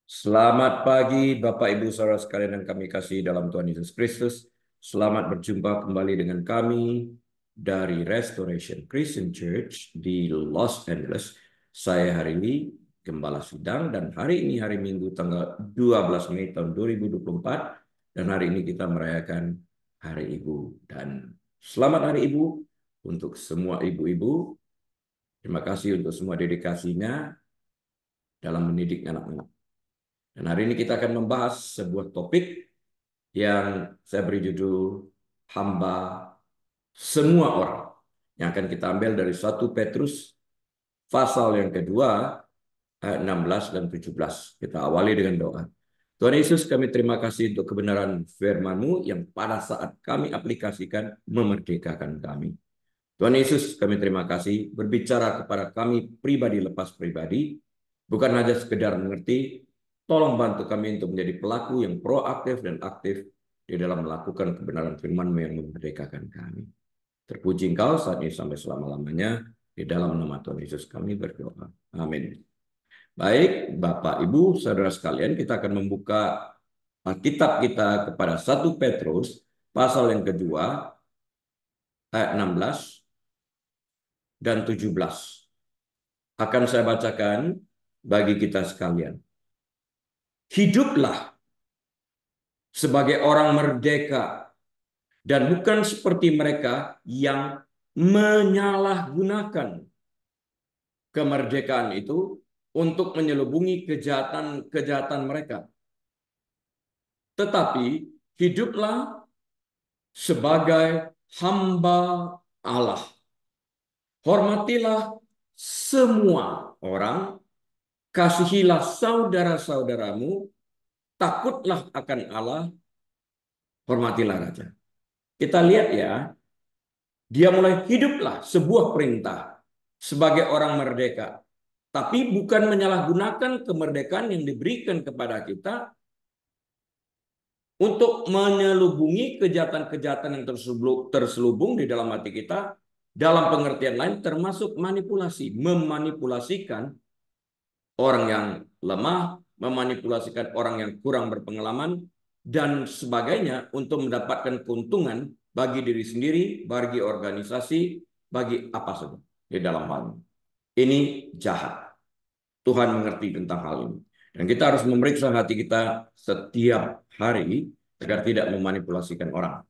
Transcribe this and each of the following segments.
Selamat pagi Bapak Ibu Saudara sekalian yang kami kasih dalam Tuhan Yesus Kristus. Selamat berjumpa kembali dengan kami dari Restoration Christian Church di Los Angeles. Saya hari ini Gembala Sidang dan hari ini hari Minggu tanggal 12 Mei tahun 2024 dan hari ini kita merayakan Hari Ibu dan selamat Hari Ibu untuk semua ibu-ibu. Terima kasih untuk semua dedikasinya dalam mendidik anak-anak. Dan hari ini kita akan membahas sebuah topik yang saya beri judul hamba semua orang. Yang akan kita ambil dari 1 Petrus pasal yang kedua ayat 16 dan 17. Kita awali dengan doa. Tuhan Yesus, kami terima kasih untuk kebenaran firman-Mu yang pada saat kami aplikasikan memerdekakan kami. Tuhan Yesus, kami terima kasih berbicara kepada kami pribadi lepas pribadi, bukan hanya sekedar mengerti. Tolong bantu kami untuk menjadi pelaku yang proaktif dan aktif di dalam melakukan kebenaran firman-Mu yang memerdekakan kami. Terpuji Engkau saat ini sampai selama-lamanya. Di dalam nama Tuhan Yesus kami berdoa. Amin. Baik, Bapak, Ibu, Saudara sekalian, kita akan membuka Alkitab kita kepada 1 Petrus pasal yang kedua ayat 16 dan 17. Akan saya bacakan bagi kita sekalian. Hiduplah sebagai orang merdeka dan bukan seperti mereka yang menyalahgunakan kemerdekaan itu untuk menyelubungi kejahatan-kejahatan mereka. Tetapi hiduplah sebagai hamba Allah. Hormatilah semua orang, kasihilah saudara-saudaramu, takutlah akan Allah, hormatilah raja. Kita lihat ya, dia mulai hiduplah sebuah perintah sebagai orang merdeka. Tapi bukan menyalahgunakan kemerdekaan yang diberikan kepada kita untuk menyelubungi kejahatan-kejahatan yang terselubung di dalam hati kita. Dalam pengertian lain termasuk manipulasi. Memanipulasikan orang yang lemah, memanipulasikan orang yang kurang berpengalaman, dan sebagainya untuk mendapatkan keuntungan bagi diri sendiri, bagi organisasi, bagi apa saja di dalam hal ini. Ini jahat. Tuhan mengerti tentang hal ini. Dan kita harus memeriksa hati kita setiap hari agar tidak memanipulasikan orang.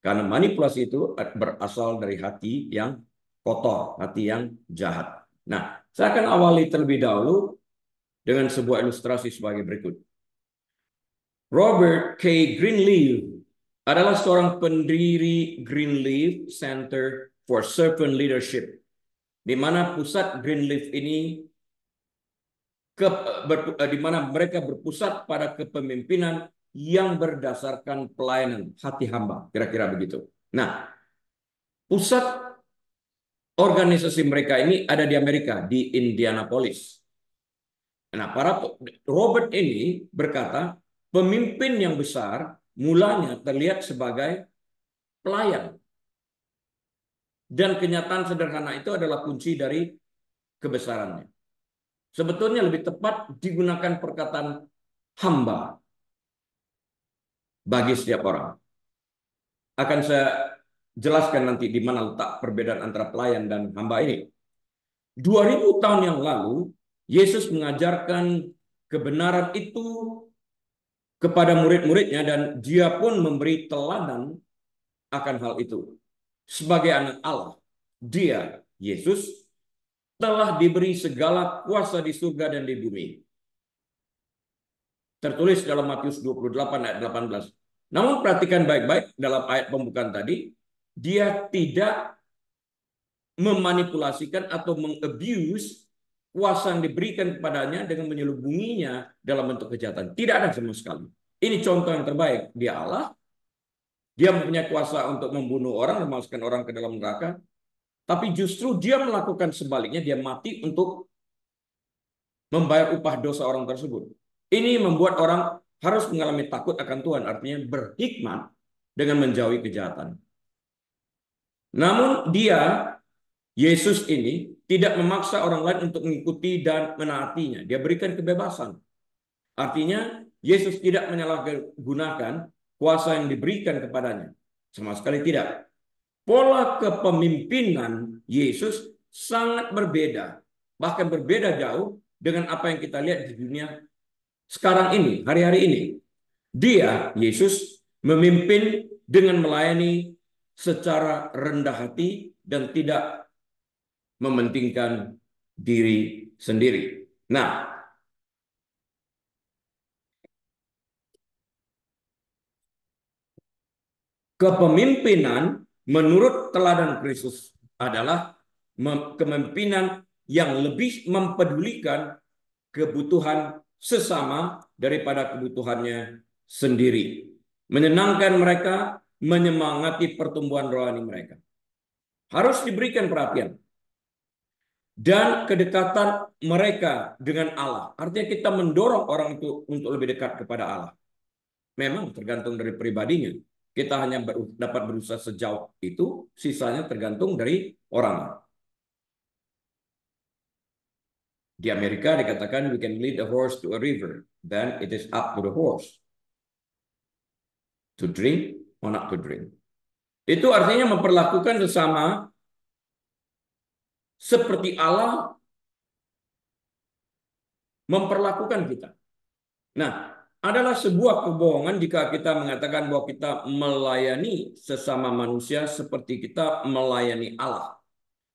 Karena manipulasi itu berasal dari hati yang kotor, hati yang jahat. Nah, saya akan awali terlebih dahulu dengan sebuah ilustrasi sebagai berikut. Robert K. Greenleaf adalah seorang pendiri Greenleaf Center for Servant Leadership, di mana pusat Greenleaf ini di mana mereka berpusat pada kepemimpinan yang berdasarkan pelayanan hati hamba, kira-kira begitu. Nah, pusat organisasi mereka ini ada di Amerika, di Indianapolis. Nah, Robert ini berkata, pemimpin yang besar mulanya terlihat sebagai pelayan. Dan kenyataan sederhana itu adalah kunci dari kebesarannya. Sebetulnya lebih tepat digunakan perkataan hamba bagi setiap orang. Akan saya jelaskan nanti di mana letak perbedaan antara pelayan dan hamba ini. 2000 tahun yang lalu, Yesus mengajarkan kebenaran itu kepada murid-muridnya dan dia pun memberi teladan akan hal itu. Sebagai anak Allah, dia, Yesus, telah diberi segala kuasa di surga dan di bumi. Tertulis dalam Matius 28 ayat 18. Namun perhatikan baik-baik dalam ayat pembukaan tadi, dia tidak memanipulasikan atau mengabuse kuasa yang diberikan kepadanya dengan menyelubunginya dalam bentuk kejahatan. Tidak ada sama sekali. Ini contoh yang terbaik. Dia Allah, dia mempunyai kuasa untuk membunuh orang, memasukkan orang ke dalam neraka, tapi justru dia melakukan sebaliknya, dia mati untuk membayar upah dosa orang tersebut. Ini membuat orang harus mengalami takut akan Tuhan, artinya berhikmat dengan menjauhi kejahatan. Namun dia, Yesus ini tidak memaksa orang lain untuk mengikuti dan menaatinya. Dia berikan kebebasan. Artinya Yesus tidak menyalahgunakan kuasa yang diberikan kepadanya. Sama sekali tidak. Pola kepemimpinan Yesus sangat berbeda. Bahkan berbeda jauh dengan apa yang kita lihat di dunia sekarang ini, hari-hari ini. Dia, Yesus, memimpin dengan melayani secara rendah hati dan tidak mementingkan diri sendiri. Nah, kepemimpinan menurut teladan Kristus adalah kepemimpinan yang lebih mempedulikan kebutuhan sesama daripada kebutuhannya sendiri. Menyenangkan mereka, menyemangati pertumbuhan rohani mereka. Harus diberikan perhatian. Dan kedekatan mereka dengan Allah. Artinya kita mendorong orang itu untuk lebih dekat kepada Allah. Memang tergantung dari pribadinya. Kita hanya dapat berusaha sejauh itu, sisanya tergantung dari orang. Di Amerika dikatakan we can lead a horse to a river, then it is up to the horse to drink or not to drink. Itu artinya memperlakukan sesama seperti Allah memperlakukan kita. Nah, adalah sebuah kebohongan jika kita mengatakan bahwa kita melayani sesama manusia seperti kita melayani Allah.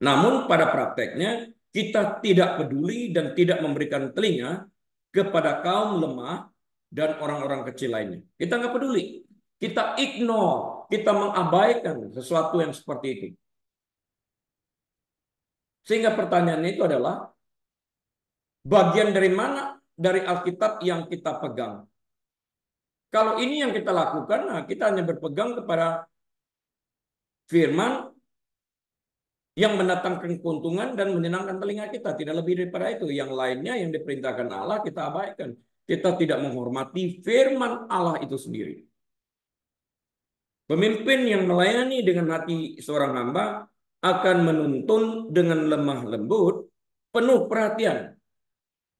Namun pada prakteknya kita tidak peduli dan tidak memberikan telinga kepada kaum lemah dan orang-orang kecil lainnya. Kita nggak peduli. Kita ignore, kita mengabaikan sesuatu yang seperti itu. Sehingga pertanyaannya itu adalah bagian dari mana dari Alkitab yang kita pegang. Kalau ini yang kita lakukan, nah kita hanya berpegang kepada firman yang mendatangkan keuntungan dan menyenangkan telinga kita. Tidak lebih daripada itu. Yang lainnya yang diperintahkan Allah kita abaikan. Kita tidak menghormati firman Allah itu sendiri. Pemimpin yang melayani dengan hati seorang hamba akan menuntun dengan lemah lembut, penuh perhatian.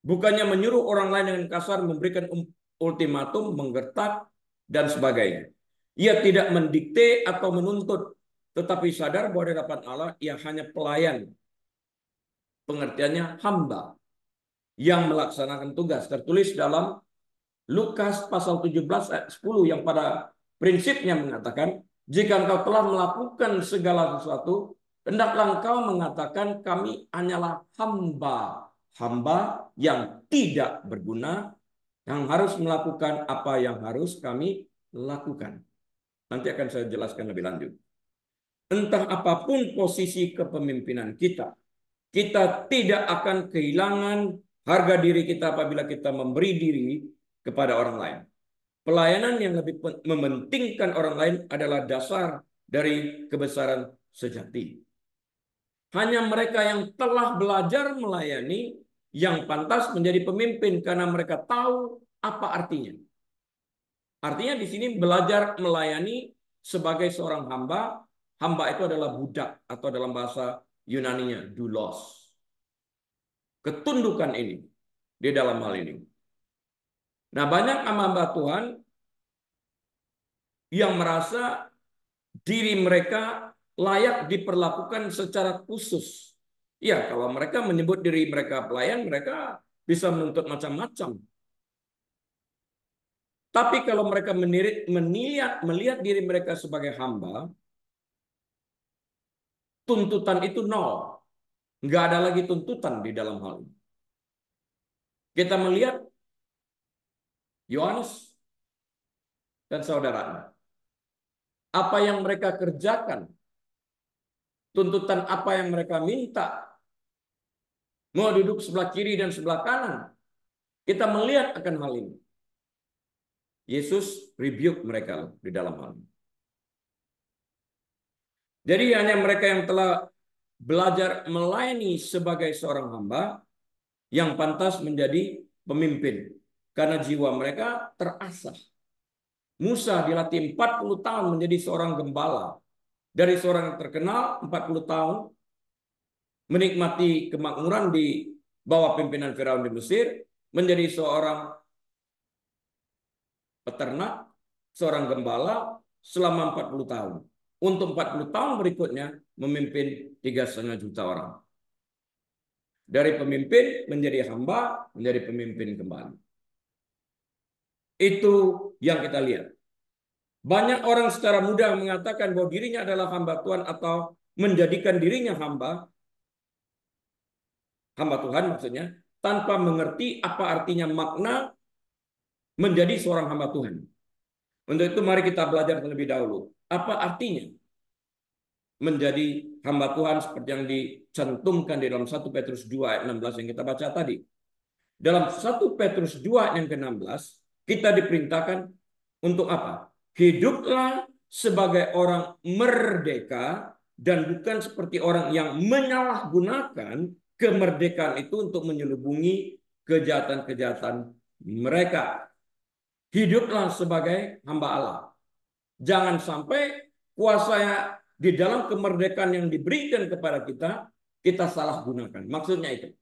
Bukannya menyuruh orang lain dengan kasar, memberikan ultimatum, menggertak, dan sebagainya. Ia tidak mendikte atau menuntut, tetapi sadar bahwa di hadapan Allah ia hanya pelayan. Pengertiannya hamba yang melaksanakan tugas. Tertulis dalam Lukas pasal 17 ayat 10 yang pada prinsipnya mengatakan, jika engkau telah melakukan segala sesuatu, hendaklah engkau mengatakan kami hanyalah hamba. Hamba yang tidak berguna, yang harus melakukan apa yang harus kami lakukan. Nanti akan saya jelaskan lebih lanjut. Entah apapun posisi kepemimpinan kita, kita tidak akan kehilangan harga diri kita apabila kita memberi diri kepada orang lain. Pelayanan yang lebih mementingkan orang lain adalah dasar dari kebesaran sejati. Hanya mereka yang telah belajar melayani yang pantas menjadi pemimpin karena mereka tahu apa artinya. Artinya di sini belajar melayani sebagai seorang hamba. Hamba itu adalah budak atau dalam bahasa Yunaninya doulos. Ketundukan ini di dalam hal ini. Nah, banyak hamba Tuhan yang merasa diri mereka layak diperlakukan secara khusus. Ya, kalau mereka menyebut diri mereka pelayan, mereka bisa menuntut macam-macam. Tapi kalau mereka melihat diri mereka sebagai hamba, tuntutan itu nol. Nggak ada lagi tuntutan di dalam hal ini. Kita melihat Yohanes dan saudaranya. Apa yang mereka kerjakan, tuntutan apa yang mereka minta, mau duduk sebelah kiri dan sebelah kanan, kita melihat akan hal ini. Yesus rebuke mereka di dalam hal ini. Jadi hanya mereka yang telah belajar melayani sebagai seorang hamba yang pantas menjadi pemimpin. Karena jiwa mereka terasah. Musa dilatih 40 tahun menjadi seorang gembala. Dari seorang yang terkenal 40 tahun menikmati kemakmuran di bawah pimpinan Firaun di Mesir menjadi seorang peternak, seorang gembala selama 40 tahun. Untuk 40 tahun berikutnya memimpin 3,5 juta orang. Dari pemimpin menjadi hamba, menjadi pemimpin kembali. Itu yang kita lihat. Banyak orang secara mudah mengatakan bahwa dirinya adalah hamba Tuhan atau menjadikan dirinya hamba Tuhan maksudnya, tanpa mengerti apa artinya makna menjadi seorang hamba Tuhan. Untuk itu mari kita belajar terlebih dahulu. Apa artinya menjadi hamba Tuhan seperti yang dicantumkan di dalam 1 Petrus 2 ayat 16 yang kita baca tadi. Dalam 1 Petrus 2 ayat yang ke-16, kita diperintahkan untuk apa? Hiduplah sebagai orang merdeka dan bukan seperti orang yang menyalahgunakan kemerdekaan itu untuk menyelubungi kejahatan-kejahatan mereka. Hiduplah sebagai hamba Allah. Jangan sampai kuasa di dalam kemerdekaan yang diberikan kepada kita, kita salah gunakan. Maksudnya itu.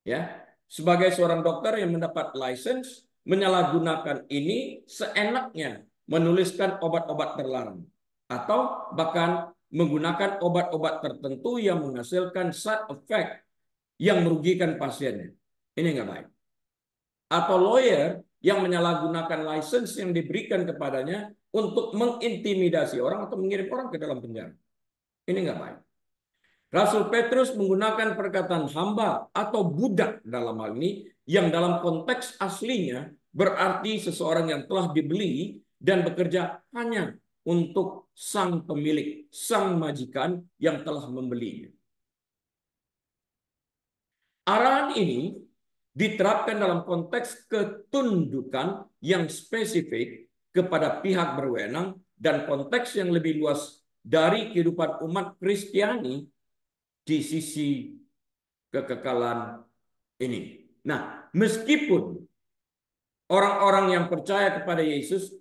Ya, sebagai seorang dokter yang mendapat license, menyalahgunakan ini seenaknya, menuliskan obat-obat terlarang. Atau bahkan menggunakan obat-obat tertentu yang menghasilkan side effect yang merugikan pasiennya. Ini nggak baik. Atau lawyer yang menyalahgunakan license yang diberikan kepadanya untuk mengintimidasi orang atau mengirim orang ke dalam penjara. Ini nggak baik. Rasul Petrus menggunakan perkataan hamba atau budak dalam hal ini yang dalam konteks aslinya berarti seseorang yang telah dibeli dan bekerja hanya untuk sang pemilik, sang majikan yang telah membelinya. Arahan ini diterapkan dalam konteks ketundukan yang spesifik kepada pihak berwenang dan konteks yang lebih luas dari kehidupan umat Kristiani di sisi kekekalan ini. Nah, meskipun orang-orang yang percaya kepada Yesus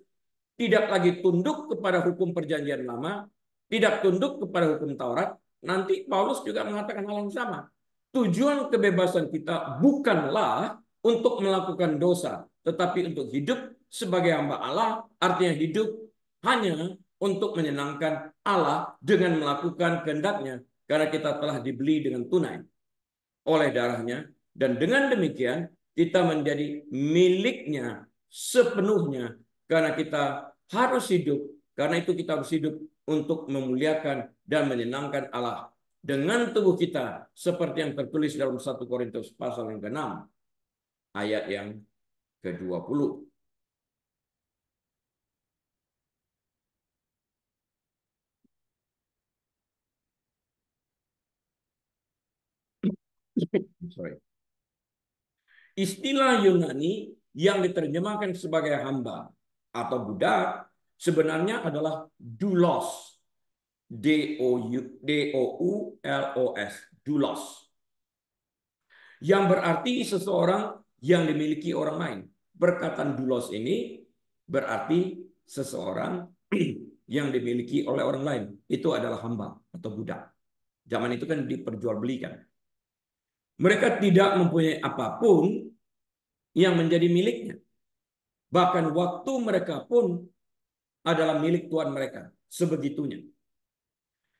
tidak lagi tunduk kepada hukum perjanjian lama, tidak tunduk kepada hukum Taurat, nanti Paulus juga mengatakan hal yang sama. Tujuan kebebasan kita bukanlah untuk melakukan dosa, tetapi untuk hidup sebagai hamba Allah, artinya hidup hanya untuk menyenangkan Allah dengan melakukan kehendaknya, karena kita telah dibeli dengan tunai oleh darahnya, dan dengan demikian kita menjadi miliknya sepenuhnya, karena kita harus hidup, karena itu kita harus hidup untuk memuliakan dan menyenangkan Allah dengan tubuh kita seperti yang tertulis dalam 1 Korintus pasal yang ke-6 ayat yang ke-20. Sorry. Istilah Yunani yang diterjemahkan sebagai hamba atau budak sebenarnya adalah doulos. D-O-U-L-O-S. Doulos. Yang berarti seseorang yang dimiliki orang lain. Perkataan doulos ini berarti seseorang yang dimiliki oleh orang lain. Itu adalah hamba atau budak. Zaman itu kan diperjualbelikan. Mereka tidak mempunyai apapun yang menjadi miliknya. Bahkan waktu mereka pun adalah milik Tuhan mereka. Sebegitunya.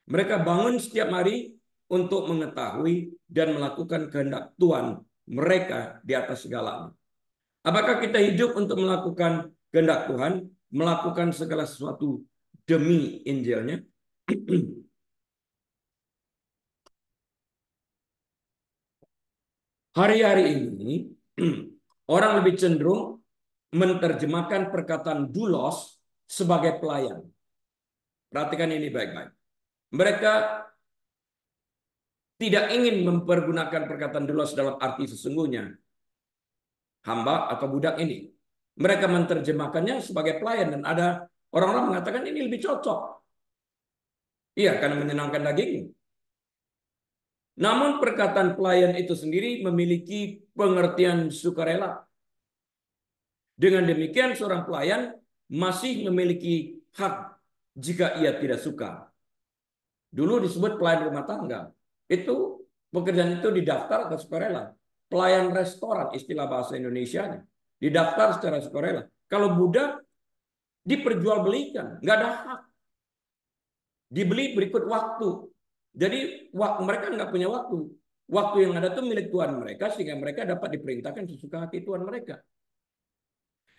Mereka bangun setiap hari untuk mengetahui dan melakukan kehendak Tuhan mereka di atas segalanya. Apakah kita hidup untuk melakukan kehendak Tuhan, melakukan segala sesuatu demi Injilnya? Hari-hari ini orang lebih cenderung menerjemahkan perkataan doulos sebagai pelayan. Perhatikan ini baik-baik. Mereka tidak ingin mempergunakan perkataan doulos dalam arti sesungguhnya, hamba atau budak ini. Mereka menerjemahkannya sebagai pelayan dan ada orang-orang mengatakan ini lebih cocok. Iya, karena menyenangkan daging. Namun perkataan pelayan itu sendiri memiliki pengertian sukarela. Dengan demikian seorang pelayan masih memiliki hak jika ia tidak suka. Dulu disebut pelayan rumah tangga. Itu pekerjaan itu didaftar atau sukarela. Pelayan restoran istilah bahasa Indonesianya. didaftar secara sukarela. Kalau budak diperjualbelikan, nggak ada hak. Dibeli berikut waktu. Jadi mereka nggak punya waktu. Waktu yang ada itu milik Tuhan mereka, sehingga mereka dapat diperintahkan sesuka hati Tuhan mereka.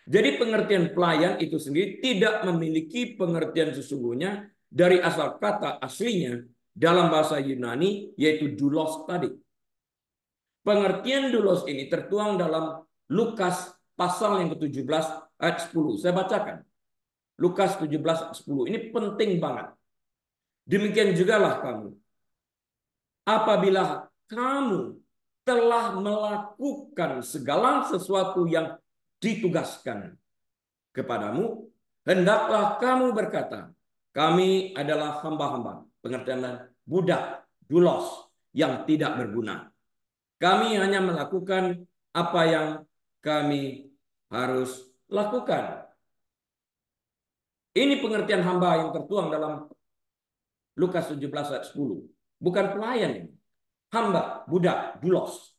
Jadi pengertian pelayan itu sendiri tidak memiliki pengertian sesungguhnya dari asal kata aslinya dalam bahasa Yunani, yaitu doulos tadi. Pengertian doulos ini tertuang dalam Lukas pasal yang ke-17 ayat 10. Saya bacakan. Lukas 17 ayat 10. Ini penting banget. Demikian jugalah kamu. Apabila kamu telah melakukan segala sesuatu yang ditugaskan kepadamu, hendaklah kamu berkata, kami adalah hamba-hamba, pengertian budak, doulos, yang tidak berguna. Kami hanya melakukan apa yang kami harus lakukan. Ini pengertian hamba yang tertuang dalam Lukas 17 ayat 10. Bukan pelayan ini. Hamba, budak, doulos.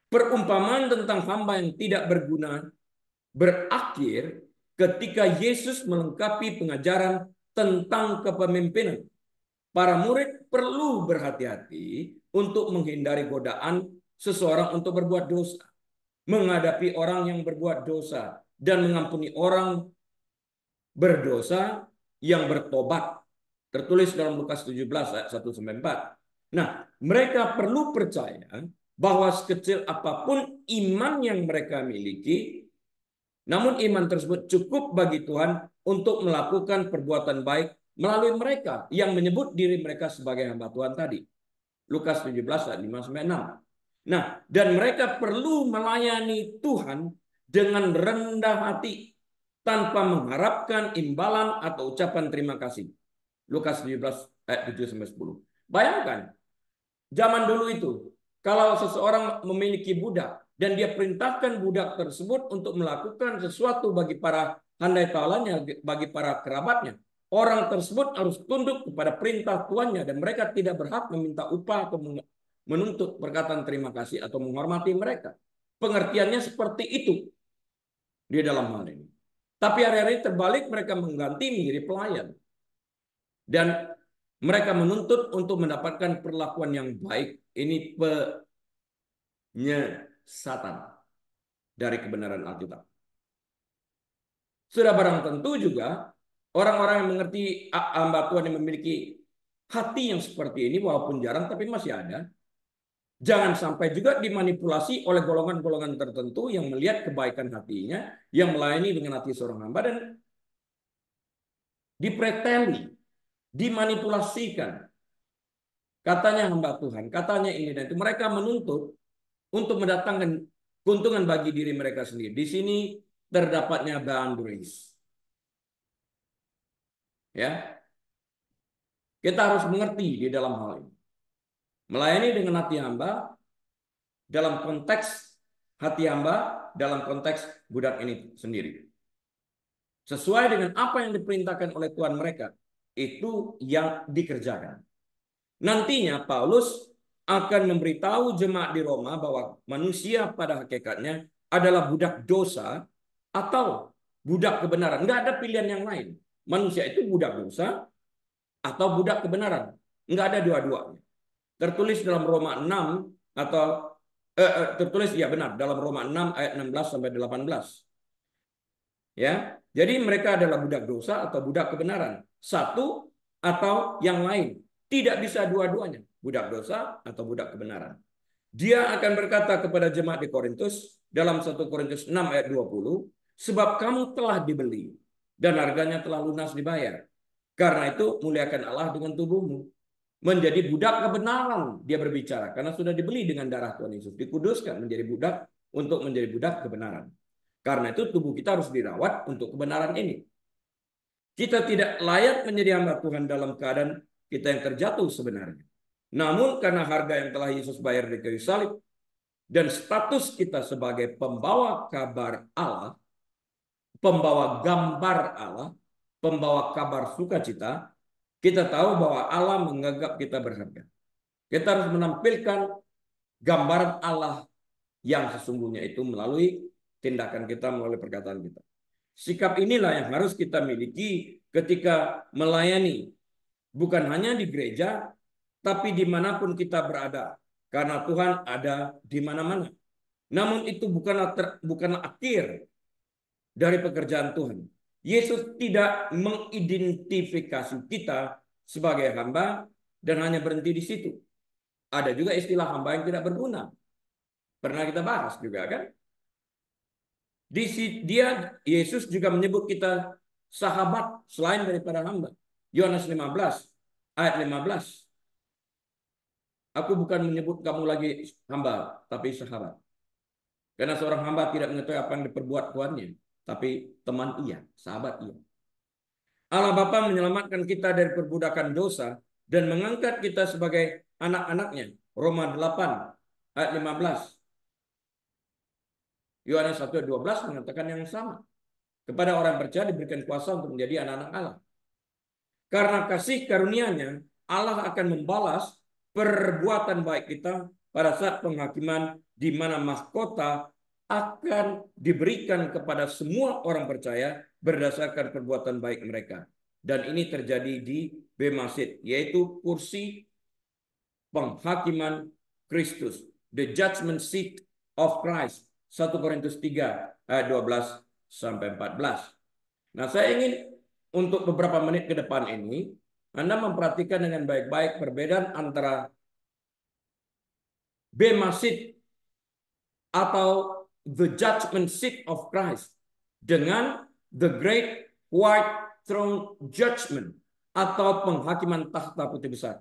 Perumpamaan tentang hamba yang tidak berguna berakhir ketika Yesus melengkapi pengajaran tentang kepemimpinan. Para murid perlu berhati-hati untuk menghindari godaan seseorang untuk berbuat dosa, menghadapi orang yang berbuat dosa, dan mengampuni orang berdosa yang bertobat. Tertulis dalam Lukas 17 ayat 1-4. Nah, mereka perlu percaya bahwa sekecil apapun iman yang mereka miliki, namun iman tersebut cukup bagi Tuhan untuk melakukan perbuatan baik melalui mereka yang menyebut diri mereka sebagai hamba Tuhan tadi. Lukas 17 ayat 5-6. Nah, dan mereka perlu melayani Tuhan dengan rendah hati tanpa mengharapkan imbalan atau ucapan terima kasih. Lukas 17 ayat 7-10. Bayangkan, zaman dulu itu, kalau seseorang memiliki budak dan dia perintahkan budak tersebut untuk melakukan sesuatu bagi para handai talannya, bagi para kerabatnya, orang tersebut harus tunduk kepada perintah tuannya dan mereka tidak berhak meminta upah atau menuntut perkataan terima kasih atau menghormati mereka. Pengertiannya seperti itu di dalam hal ini. Tapi hari-hari terbalik, mereka mengganti menjadi pelayan. Dan mereka menuntut untuk mendapatkan perlakuan yang baik. Ini penyesatan dari kebenaran Alkitab. Sudah barang tentu juga orang-orang yang mengerti hamba Tuhan yang memiliki hati yang seperti ini, walaupun jarang tapi masih ada. Jangan sampai juga dimanipulasi oleh golongan-golongan tertentu yang melihat kebaikan hatinya, yang melayani dengan hati seorang hamba dan dipreteli, dimanipulasikan. Katanya hamba Tuhan, katanya ini dan itu. Mereka menuntut untuk mendatangkan keuntungan bagi diri mereka sendiri. Di sini terdapatnya boundaries. Ya, kita harus mengerti di dalam hal ini. Melayani dengan hati hamba dalam konteks hati hamba, dalam konteks budak ini sendiri. Sesuai dengan apa yang diperintahkan oleh Tuhan mereka, itu yang dikerjakan. Nantinya Paulus akan memberitahu jemaat di Roma bahwa manusia pada hakikatnya adalah budak dosa atau budak kebenaran. Nggak ada pilihan yang lain. Manusia itu budak dosa atau budak kebenaran. Nggak ada dua-duanya. Tertulis dalam Roma 6 atau tertulis ya benar dalam Roma 6 ayat 16 sampai 18. Ya. Jadi mereka adalah budak dosa atau budak kebenaran. Satu atau yang lain. Tidak bisa dua-duanya. Budak dosa atau budak kebenaran. Dia akan berkata kepada jemaat di Korintus dalam 1 Korintus 6 ayat 20, sebab kamu telah dibeli dan harganya telah lunas dibayar. Karena itu muliakan Allah dengan tubuhmu. Menjadi budak kebenaran dia berbicara karena sudah dibeli dengan darah Tuhan Yesus, dikuduskan menjadi budak untuk menjadi budak kebenaran. Karena itu tubuh kita harus dirawat untuk kebenaran ini. Kita tidak layak menjadi hamba Tuhan dalam keadaan kita yang terjatuh sebenarnya. Namun karena harga yang telah Yesus bayar di kayu salib dan status kita sebagai pembawa kabar Allah, pembawa gambar Allah, pembawa kabar sukacita, kita tahu bahwa Allah menganggap kita berharga. Kita harus menampilkan gambaran Allah yang sesungguhnya itu melalui tindakan kita, melalui perkataan kita. Sikap inilah yang harus kita miliki ketika melayani. Bukan hanya di gereja, tapi dimanapun kita berada. Karena Tuhan ada di mana-mana. Namun itu bukanlah akhir dari pekerjaan Tuhan. Yesus tidak mengidentifikasi kita sebagai hamba dan hanya berhenti di situ. Ada juga istilah hamba yang tidak berguna. Pernah kita bahas juga kan? Yesus juga menyebut kita sahabat selain daripada hamba. Yohanes 15 ayat 15. Aku bukan menyebut kamu lagi hamba, tapi sahabat. Karena seorang hamba tidak mengetahui apa yang diperbuat tuannya, tapi teman iya, sahabat iya. Allah Bapa menyelamatkan kita dari perbudakan dosa dan mengangkat kita sebagai anak-anaknya. Roma 8 ayat 15. Yohanes 1 ayat 12 mengatakan yang sama. Kepada orang percaya diberikan kuasa untuk menjadi anak-anak Allah. Karena kasih karunia-Nya, Allah akan membalas perbuatan baik kita pada saat penghakiman, di mana mahkota akan diberikan kepada semua orang percaya berdasarkan perbuatan baik mereka. Dan ini terjadi di Bema Seat, yaitu kursi penghakiman Kristus, the judgment seat of Christ. 1 Korintus 3 ayat 12 sampai 14. Nah, saya ingin untuk beberapa menit ke depan ini Anda memperhatikan dengan baik-baik perbedaan antara Bema Seat atau the judgment seat of Christ dengan the great white throne judgment atau penghakiman takhta putih besar.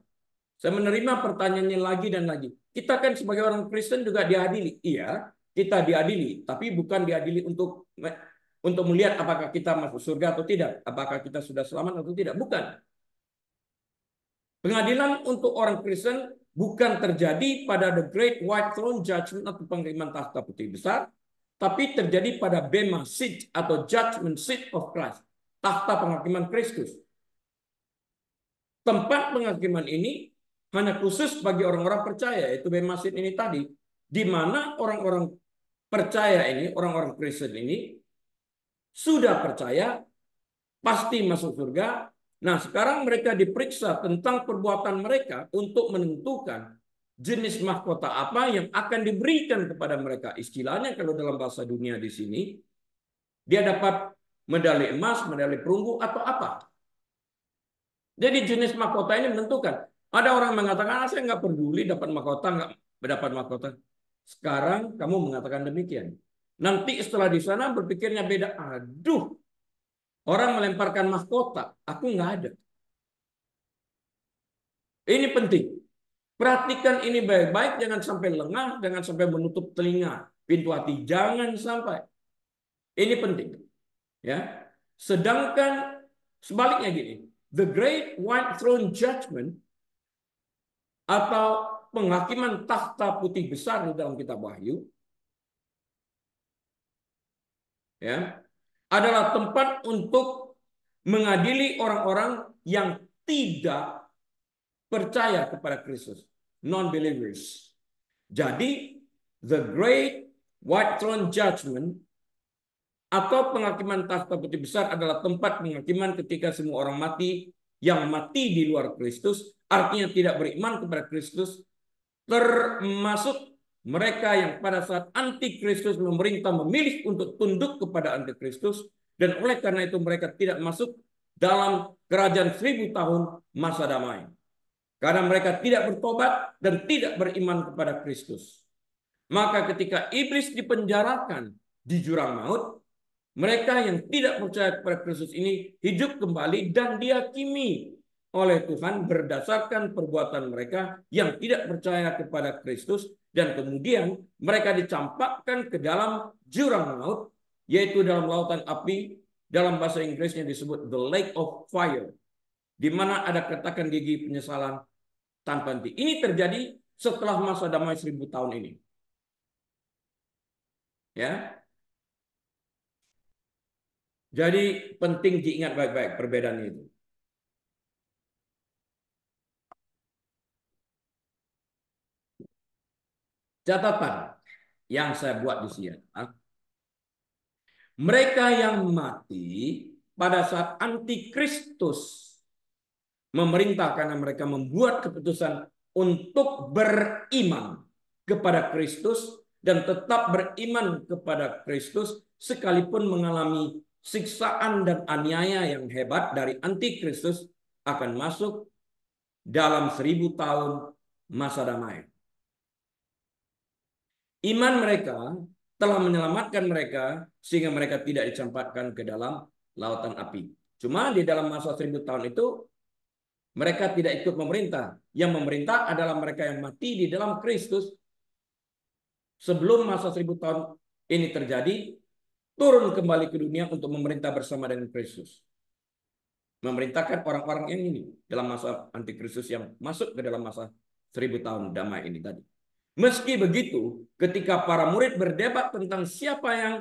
Saya menerima pertanyaannya lagi dan lagi. Kita kan sebagai orang Kristen juga diadili. Iya, kita diadili, tapi bukan diadili untuk melihat apakah kita masuk surga atau tidak, apakah kita sudah selamat atau tidak. Bukan. Pengadilan untuk orang Kristen bukan terjadi pada the great white throne judgment atau penghakiman takhta putih besar, tapi terjadi pada Bema Seat atau judgment seat of Christ, takhta penghakiman Kristus. Tempat penghakiman ini hanya khusus bagi orang-orang percaya, yaitu Bema Seat ini tadi, di mana orang-orang percaya ini, orang-orang Kristen ini sudah percaya pasti masuk surga. Nah, sekarang mereka diperiksa tentang perbuatan mereka untuk menentukan jenis mahkota apa yang akan diberikan kepada mereka. Istilahnya kalau dalam bahasa dunia di sini, dia dapat medali emas, medali perunggu, atau apa. Jadi jenis mahkota ini menentukan. Ada orang mengatakan, saya nggak peduli dapat mahkota, nggak mendapat mahkota. Sekarang kamu mengatakan demikian. Nanti setelah di sana berpikirnya beda. Aduh, orang melemparkan mahkota, aku nggak ada. Ini penting. Perhatikan ini baik-baik, jangan sampai lengah, jangan sampai menutup telinga, pintu hati, jangan sampai. Ini penting, ya. Sedangkan sebaliknya gini, the great white throne judgment atau penghakiman takhta putih besar di dalam kitab Wahyu, ya, adalah tempat untuk mengadili orang-orang yang tidak percaya kepada Kristus, non-believers. Jadi, the great white throne judgment atau penghakiman takhta putih besar adalah tempat penghakiman ketika semua orang mati yang mati di luar Kristus, artinya tidak beriman kepada Kristus, termasuk mereka yang pada saat antikristus memerintah memilih untuk tunduk kepada antikristus, dan oleh karena itu mereka tidak masuk dalam kerajaan 1000 tahun masa damai. Karena mereka tidak bertobat dan tidak beriman kepada Kristus. Maka ketika iblis dipenjarakan di jurang maut, mereka yang tidak percaya kepada Kristus ini hidup kembali dan dihakimi oleh Tuhan berdasarkan perbuatan mereka yang tidak percaya kepada Kristus, dan kemudian mereka dicampakkan ke dalam jurang maut, yaitu dalam lautan api, dalam bahasa Inggrisnya disebut the lake of fire, di mana ada katakan gigi penyesalan tanpa henti. Ini terjadi setelah masa damai 1000 tahun ini. Ya, jadi penting diingat baik-baik perbedaannya itu. Catatan yang saya buat di sini. Mereka yang mati pada saat antikristus memerintah karena mereka membuat keputusan untuk beriman kepada Kristus dan tetap beriman kepada Kristus sekalipun mengalami siksaan dan aniaya yang hebat dari antikristus akan masuk dalam 1000 tahun masa damai. Iman mereka telah menyelamatkan mereka sehingga mereka tidak dicampakkan ke dalam lautan api. Cuma di dalam masa 1000 tahun itu mereka tidak ikut memerintah. Yang memerintah adalah mereka yang mati di dalam Kristus. Sebelum masa 1000 tahun ini terjadi, turun kembali ke dunia untuk memerintah bersama dengan Kristus. Memerintahkan orang-orang yang ini dalam masa antikristus yang masuk ke dalam masa 1000 tahun damai ini tadi. Meski begitu, ketika para murid berdebat tentang siapa yang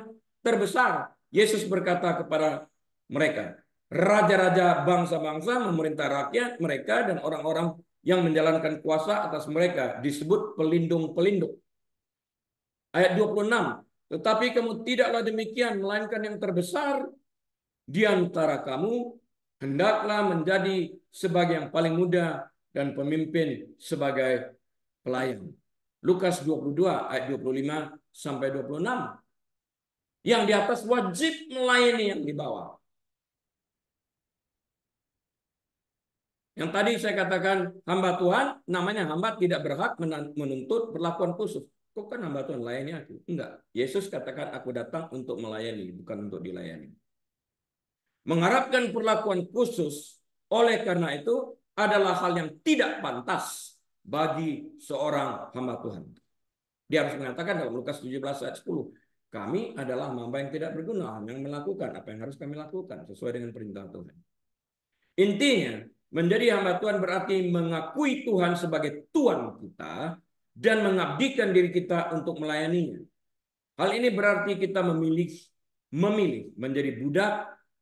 terbesar, Yesus berkata kepada mereka, raja-raja bangsa-bangsa memerintah rakyat mereka dan orang-orang yang menjalankan kuasa atas mereka disebut pelindung-pelindung. Ayat 26, tetapi kamu tidaklah demikian, melainkan yang terbesar di antara kamu hendaklah menjadi sebagai yang paling muda dan pemimpin sebagai pelayan. Lukas 22 ayat 25 sampai 26. Yang di atas wajib melayani yang di bawah. Yang tadi saya katakan hamba Tuhan, namanya hamba tidak berhak menuntut perlakuan khusus. Kok kan hamba Tuhan layani aku? Enggak. Yesus katakan aku datang untuk melayani, bukan untuk dilayani. Mengharapkan perlakuan khusus oleh karena itu adalah hal yang tidak pantas bagi seorang hamba Tuhan. Dia harus mengatakan dalam Lukas 17 ayat 10, kami adalah hamba yang tidak berguna, yang melakukan apa yang harus kami lakukan sesuai dengan perintah Tuhan. Intinya, menjadi hamba Tuhan berarti mengakui Tuhan sebagai Tuhan kita dan mengabdikan diri kita untuk melayaninya. Hal ini berarti kita memilih menjadi budak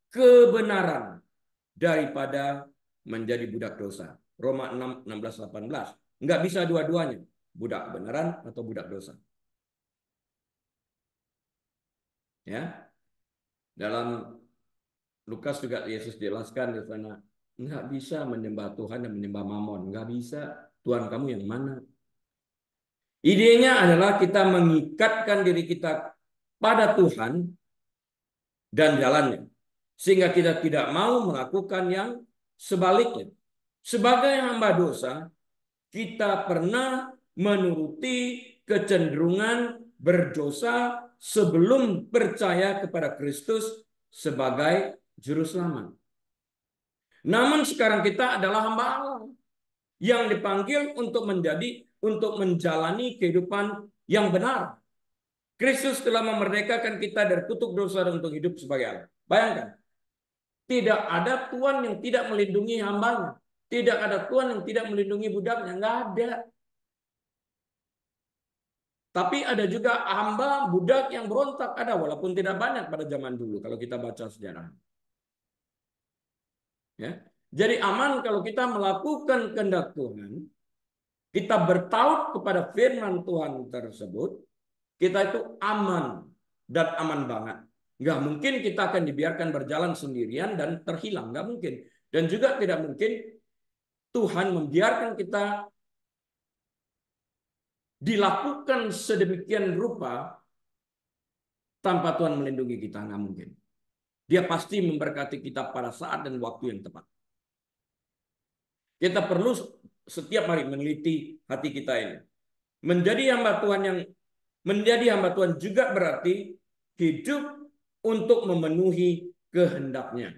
kebenaran daripada menjadi budak dosa. Roma 6, 16, 18. Enggak bisa dua-duanya. Budak kebenaran atau budak dosa. Ya. Dalam Lukas juga Yesus jelaskan di sana, enggak bisa menyembah Tuhan dan menyembah Mamon. Enggak bisa. Tuhan kamu yang mana? Idenya adalah kita mengikatkan diri kita pada Tuhan dan jalannya. Sehingga kita tidak mau melakukan yang sebaliknya. Sebagai hamba dosa, kita pernah menuruti kecenderungan berdosa sebelum percaya kepada Kristus sebagai juru selamat. Namun sekarang kita adalah hamba Allah yang dipanggil untuk menjalani kehidupan yang benar. Kristus telah memerdekakan kita dari kutuk dosa dan untuk hidup sebagai Allah. Bayangkan, tidak ada Tuhan yang tidak melindungi hambanya. Tidak ada Tuhan yang tidak melindungi budaknya. Nggak ada. Tapi ada juga hamba budak yang berontak. Ada, walaupun tidak banyak pada zaman dulu. Kalau kita baca sejarah. Ya. Jadi aman kalau kita melakukan kehendak Tuhan. Kita bertaut kepada firman Tuhan tersebut. Kita itu aman. Dan aman banget. Nggak mungkin kita akan dibiarkan berjalan sendirian dan terhilang. Nggak mungkin. Dan juga tidak mungkin Tuhan membiarkan kita dilakukan sedemikian rupa tanpa Tuhan melindungi kita. Nggak mungkin. Dia pasti memberkati kita pada saat dan waktu yang tepat. Kita perlu setiap hari meneliti hati kita ini. Menjadi hamba Tuhan juga berarti hidup untuk memenuhi kehendaknya.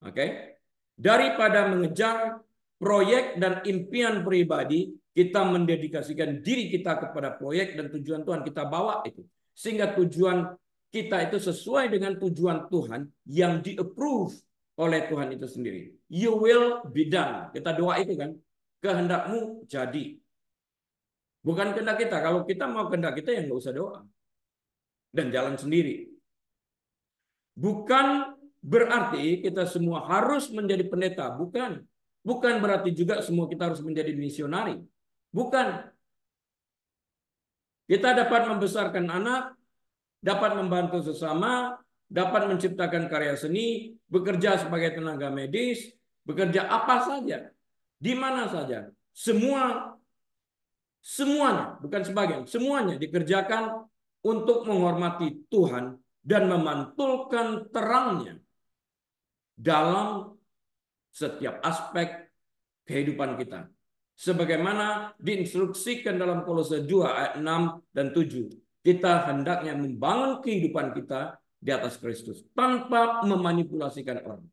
Oke? Daripada mengejar proyek dan impian pribadi, kita mendedikasikan diri kita kepada proyek dan tujuan Tuhan. Kita bawa itu. Sehingga tujuan kita itu sesuai dengan tujuan Tuhan yang di-approve oleh Tuhan itu sendiri. You will be done. Kita doa itu kan. Kehendakmu jadi. Bukan kehendak kita. Kalau kita mau kehendak kita, ya nggak usah doa. Dan jalan sendiri. Bukan berarti kita semua harus menjadi pendeta. Bukan. Bukan berarti juga semua kita harus menjadi misionari. Bukan. Kita dapat membesarkan anak, dapat membantu sesama, dapat menciptakan karya seni, bekerja sebagai tenaga medis, bekerja apa saja, di mana saja. Semuanya, bukan sebagian, semuanya dikerjakan untuk menghormati Tuhan dan memantulkan terangnya dalam setiap aspek kehidupan kita. Sebagaimana diinstruksikan dalam Kolose 2 ayat 6 dan 7. Kita hendaknya membangun kehidupan kita di atas Kristus tanpa memanipulasikan orang.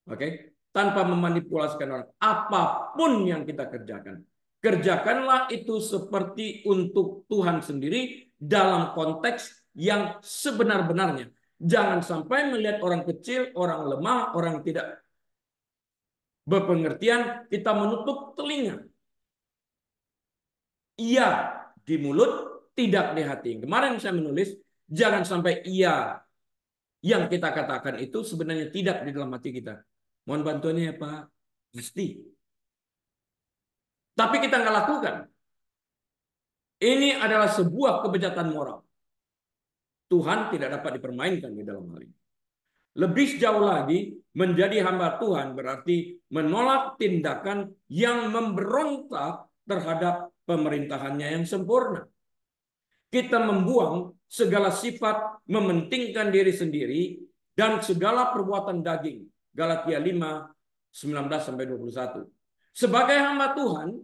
Oke? Tanpa memanipulasikan orang. Apapun yang kita kerjakan. Kerjakanlah itu seperti untuk Tuhan sendiri dalam konteks yang sebenar-benarnya. Jangan sampai melihat orang kecil, orang lemah, orang tidak berpengertian, kita menutup telinga. Iya di mulut, tidak di hati. Kemarin saya menulis, jangan sampai iya yang kita katakan itu sebenarnya tidak di dalam hati kita. Mohon bantuannya ya Pak. Pasti. Tapi kita nggak lakukan. Ini adalah sebuah kebejatan moral. Tuhan tidak dapat dipermainkan di dalam hal ini. Lebih jauh lagi, menjadi hamba Tuhan berarti menolak tindakan yang memberontak terhadap pemerintahannya yang sempurna. Kita membuang segala sifat mementingkan diri sendiri dan segala perbuatan daging. Galatia 5, 19-21. Sebagai hamba Tuhan,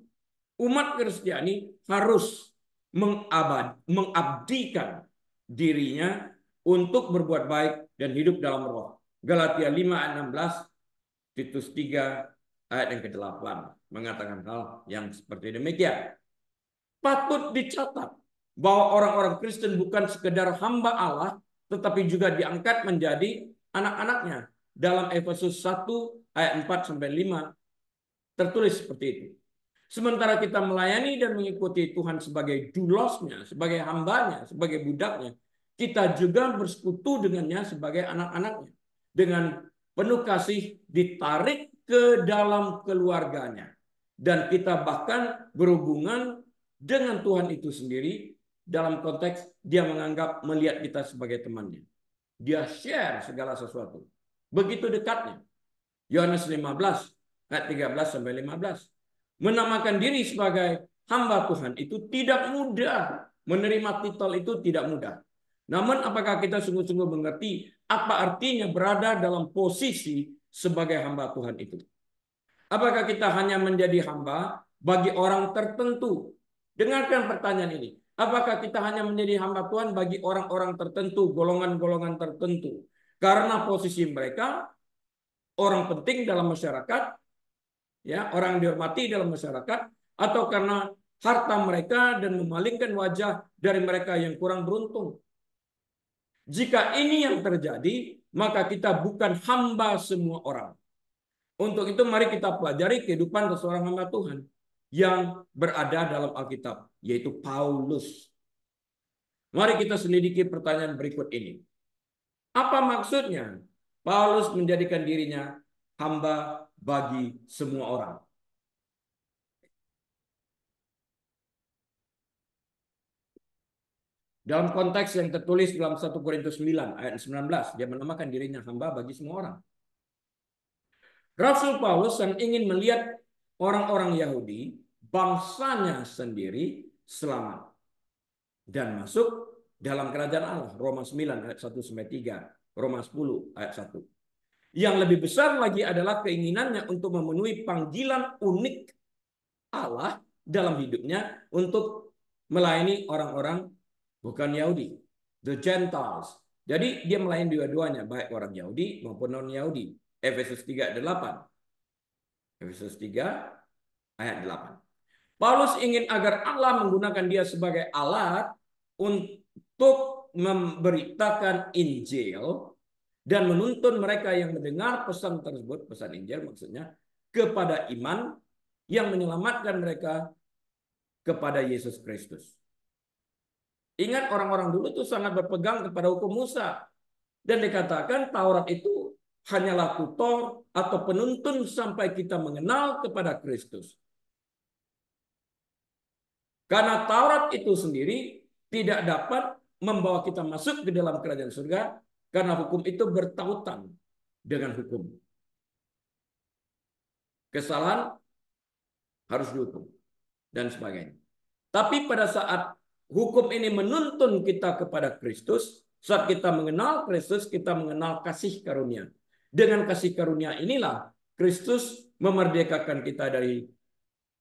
umat Kristiani harus mengabdikan dirinya untuk berbuat baik dan hidup dalam roh. Galatia 5 ayat 16, Titus 3 ayat yang ke-8 mengatakan hal yang seperti demikian. Patut dicatat bahwa orang-orang Kristen bukan sekedar hamba Allah, tetapi juga diangkat menjadi anak-anaknya. Dalam Efesus 1 ayat 4-5 tertulis seperti itu. Sementara kita melayani dan mengikuti Tuhan sebagai dulosnya, sebagai hambanya, sebagai budaknya, kita juga bersekutu dengannya sebagai anak-anaknya. Dengan penuh kasih ditarik ke dalam keluarganya. Dan kita bahkan berhubungan dengan Tuhan itu sendiri dalam konteks dia menganggap melihat kita sebagai temannya. Dia share segala sesuatu. Begitu dekatnya. Yohanes 15 ayat 13-15. Menamakan diri sebagai hamba Tuhan itu tidak mudah. Menerima titel itu tidak mudah. Namun apakah kita sungguh-sungguh mengerti apa artinya berada dalam posisi sebagai hamba Tuhan itu? Apakah kita hanya menjadi hamba bagi orang tertentu? Dengarkan pertanyaan ini. Apakah kita hanya menjadi hamba Tuhan bagi orang-orang tertentu, golongan-golongan tertentu? Karena posisi mereka orang penting dalam masyarakat, ya, orang dihormati dalam masyarakat, atau karena harta mereka dan memalingkan wajah dari mereka yang kurang beruntung. Jika ini yang terjadi, maka kita bukan hamba semua orang. Untuk itu mari kita pelajari kehidupan seorang hamba Tuhan yang berada dalam Alkitab, yaitu Paulus. Mari kita selidiki pertanyaan berikut ini. Apa maksudnya Paulus menjadikan dirinya hamba bagi semua orang? Dalam konteks yang tertulis dalam 1 Korintus 9 ayat 19, dia menamakan dirinya hamba bagi semua orang. Rasul Paulus yang ingin melihat orang-orang Yahudi, bangsanya sendiri selamat dan masuk dalam kerajaan Allah. Roma 9 ayat 1-3, Roma 10 ayat 1. Yang lebih besar lagi adalah keinginannya untuk memenuhi panggilan unik Allah dalam hidupnya untuk melayani orang-orang bukan Yahudi, the Gentiles. Jadi dia melayani dua-duanya, baik orang Yahudi maupun non-Yahudi. Efesus 3 ayat 8. Efesus 3 ayat 8. Paulus ingin agar Allah menggunakan dia sebagai alat untuk memberitakan Injil dan menuntun mereka yang mendengar pesan tersebut, pesan Injil maksudnya, kepada iman yang menyelamatkan mereka kepada Yesus Kristus. Ingat orang-orang dulu tuh sangat berpegang kepada hukum Musa. Dan dikatakan Taurat itu hanyalah tutor atau penuntun sampai kita mengenal kepada Kristus. Karena Taurat itu sendiri tidak dapat membawa kita masuk ke dalam kerajaan surga, karena hukum itu bertautan dengan hukum. Kesalahan harus dihukum dan sebagainya. Tapi pada saat hukum ini menuntun kita kepada Kristus, saat kita mengenal Kristus, kita mengenal kasih karunia. Dengan kasih karunia inilah Kristus memerdekakan kita dari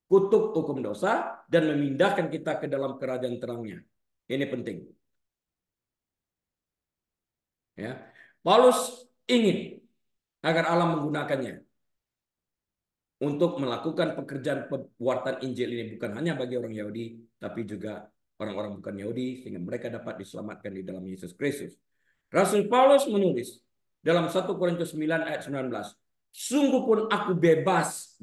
kutuk hukum dosa dan memindahkan kita ke dalam kerajaan terangnya. Ini penting. Ya. Paulus ingin agar Allah menggunakannya untuk melakukan pekerjaan pewartaan Injil ini bukan hanya bagi orang Yahudi, tapi juga orang-orang bukan Yahudi, sehingga mereka dapat diselamatkan di dalam Yesus Kristus. Rasul Paulus menulis dalam 1 Korintus 9 ayat 19, sungguh pun aku bebas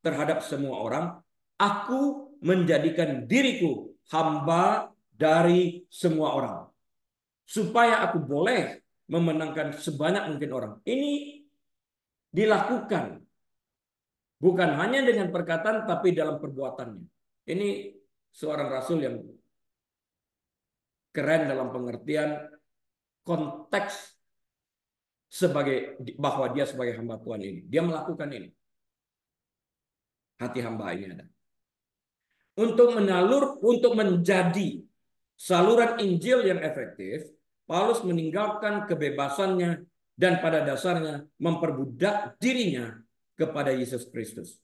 terhadap semua orang, aku menjadikan diriku hamba dari semua orang, supaya aku boleh memenangkan sebanyak mungkin orang. Ini dilakukan bukan hanya dengan perkataan, tapi dalam perbuatannya. Ini seorang rasul yang keren dalam pengertian konteks sebagai bahwa dia sebagai hamba Tuhan ini. Dia melakukan ini. Hati hamba ini ada. Untuk menjadi saluran Injil yang efektif, Paulus meninggalkan kebebasannya dan pada dasarnya memperbudak dirinya kepada Yesus Kristus.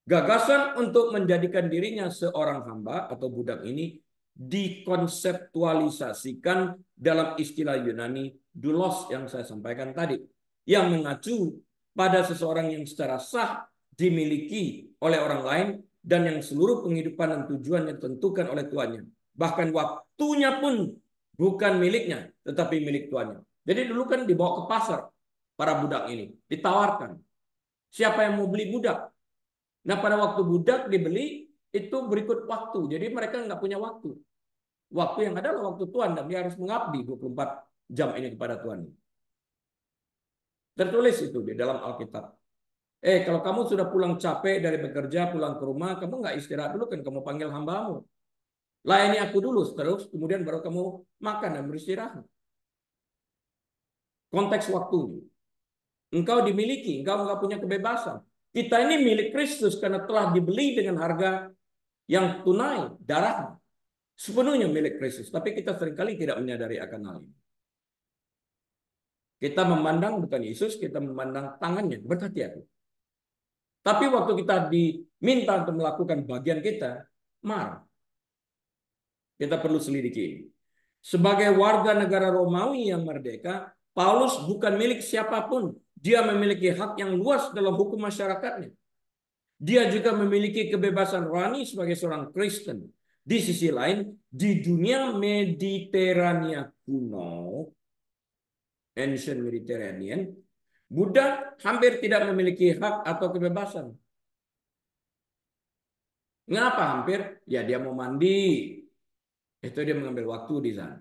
Gagasan untuk menjadikan dirinya seorang hamba atau budak ini dikonseptualisasikan dalam istilah Yunani doulos yang saya sampaikan tadi, yang mengacu pada seseorang yang secara sah dimiliki oleh orang lain dan yang seluruh penghidupan dan tujuannya ditentukan oleh tuannya. Bahkan waktunya pun bukan miliknya, tetapi milik tuannya. Jadi dulu kan dibawa ke pasar para budak ini, ditawarkan. Siapa yang mau beli budak? Nah, pada waktu budak dibeli, itu berikut waktu. Jadi mereka nggak punya waktu. Waktu yang adalah waktu Tuhan, dan dia harus mengabdi 24 jam ini kepada Tuhan. Tertulis itu di dalam Alkitab. Kalau kamu sudah pulang capek dari bekerja, pulang ke rumah, kamu nggak istirahat dulu kan, kamu panggil hambamu. Layani aku dulu, terus kemudian baru kamu makan dan beristirahat. Konteks waktunya. Engkau dimiliki, engkau nggak punya kebebasan. Kita ini milik Kristus karena telah dibeli dengan harga yang tunai, darah. Sepenuhnya milik Kristus. Tapi kita seringkali tidak menyadari akan hal ini. Kita memandang bukan Yesus, kita memandang tangannya, berhati-hati. Tapi waktu kita diminta untuk melakukan bagian kita, marah. Kita perlu selidiki ini. Sebagai warga negara Romawi yang merdeka, Paulus bukan milik siapapun. Dia memiliki hak yang luas dalam hukum masyarakatnya. Dia juga memiliki kebebasan rohani sebagai seorang Kristen. Di sisi lain, di dunia Mediterania kuno, ancient Mediterranean, budak hampir tidak memiliki hak atau kebebasan. Mengapa hampir? Ya, dia mau mandi. Itu dia mengambil waktu di sana.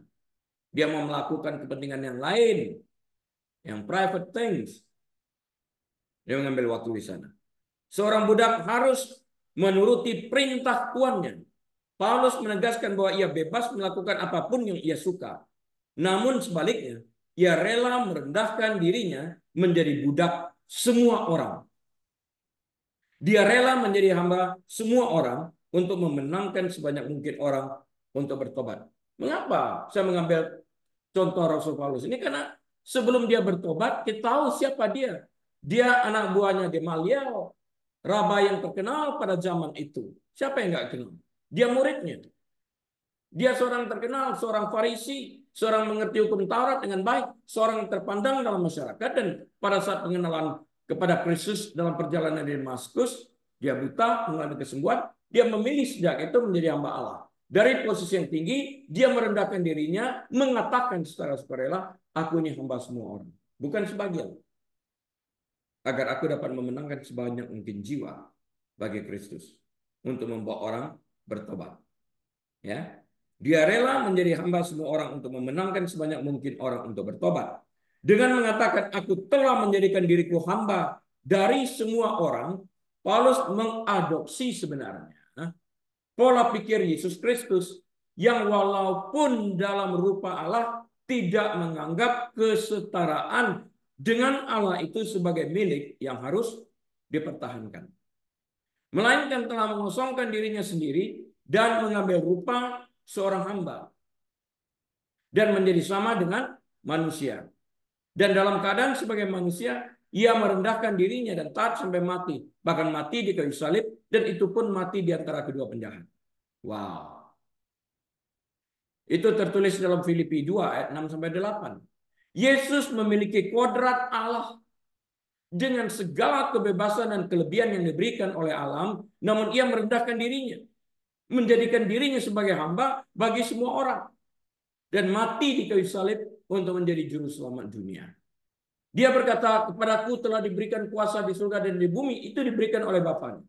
Dia mau melakukan kepentingan yang lain, yang private things. Dia mengambil waktu di sana. Seorang budak harus menuruti perintah tuannya. Paulus menegaskan bahwa ia bebas melakukan apapun yang ia suka. Namun sebaliknya, ia rela merendahkan dirinya menjadi budak semua orang. Dia rela menjadi hamba semua orang untuk memenangkan sebanyak mungkin orang untuk bertobat. Mengapa saya mengambil contoh Rasul Paulus ini? Karena sebelum dia bertobat, kita tahu siapa dia. Dia anak buahnya Gamaliel, rabi yang terkenal pada zaman itu. Siapa yang nggak kenal? Dia muridnya. Dia seorang terkenal, seorang Farisi, seorang mengerti hukum Taurat dengan baik, seorang yang terpandang dalam masyarakat, dan pada saat pengenalan kepada Kristus dalam perjalanan di Damaskus, dia buta, mengalami kesembuhan, dia memilih sejak itu menjadi hamba Allah. Dari posisi yang tinggi, dia merendahkan dirinya, mengatakan secara sukarela, aku ini hamba semua orang, bukan sebagian. Agar aku dapat memenangkan sebanyak mungkin jiwa bagi Kristus untuk membawa orang bertobat. Ya, dia rela menjadi hamba semua orang untuk memenangkan sebanyak mungkin orang untuk bertobat. Dengan mengatakan aku telah menjadikan diriku hamba dari semua orang, Paulus mengadopsi sebenarnya pola pikir Yesus Kristus yang walaupun dalam rupa Allah tidak menganggap kesetaraan dengan Allah itu sebagai milik yang harus dipertahankan, melainkan telah mengosongkan dirinya sendiri dan mengambil rupa seorang hamba dan menjadi sama dengan manusia. Dan dalam keadaan sebagai manusia, ia merendahkan dirinya dan taat sampai mati, bahkan mati di kayu salib, dan itu pun mati di antara kedua penjahat. Wow. Itu tertulis dalam Filipi 2 ayat 6 sampai 8. Yesus memiliki kodrat Allah dengan segala kebebasan dan kelebihan yang diberikan oleh alam, namun ia merendahkan dirinya, menjadikan dirinya sebagai hamba bagi semua orang, dan mati di kayu salib untuk menjadi juru selamat dunia. Dia berkata, kepadaku telah diberikan kuasa di surga dan di bumi, itu diberikan oleh Bapaknya.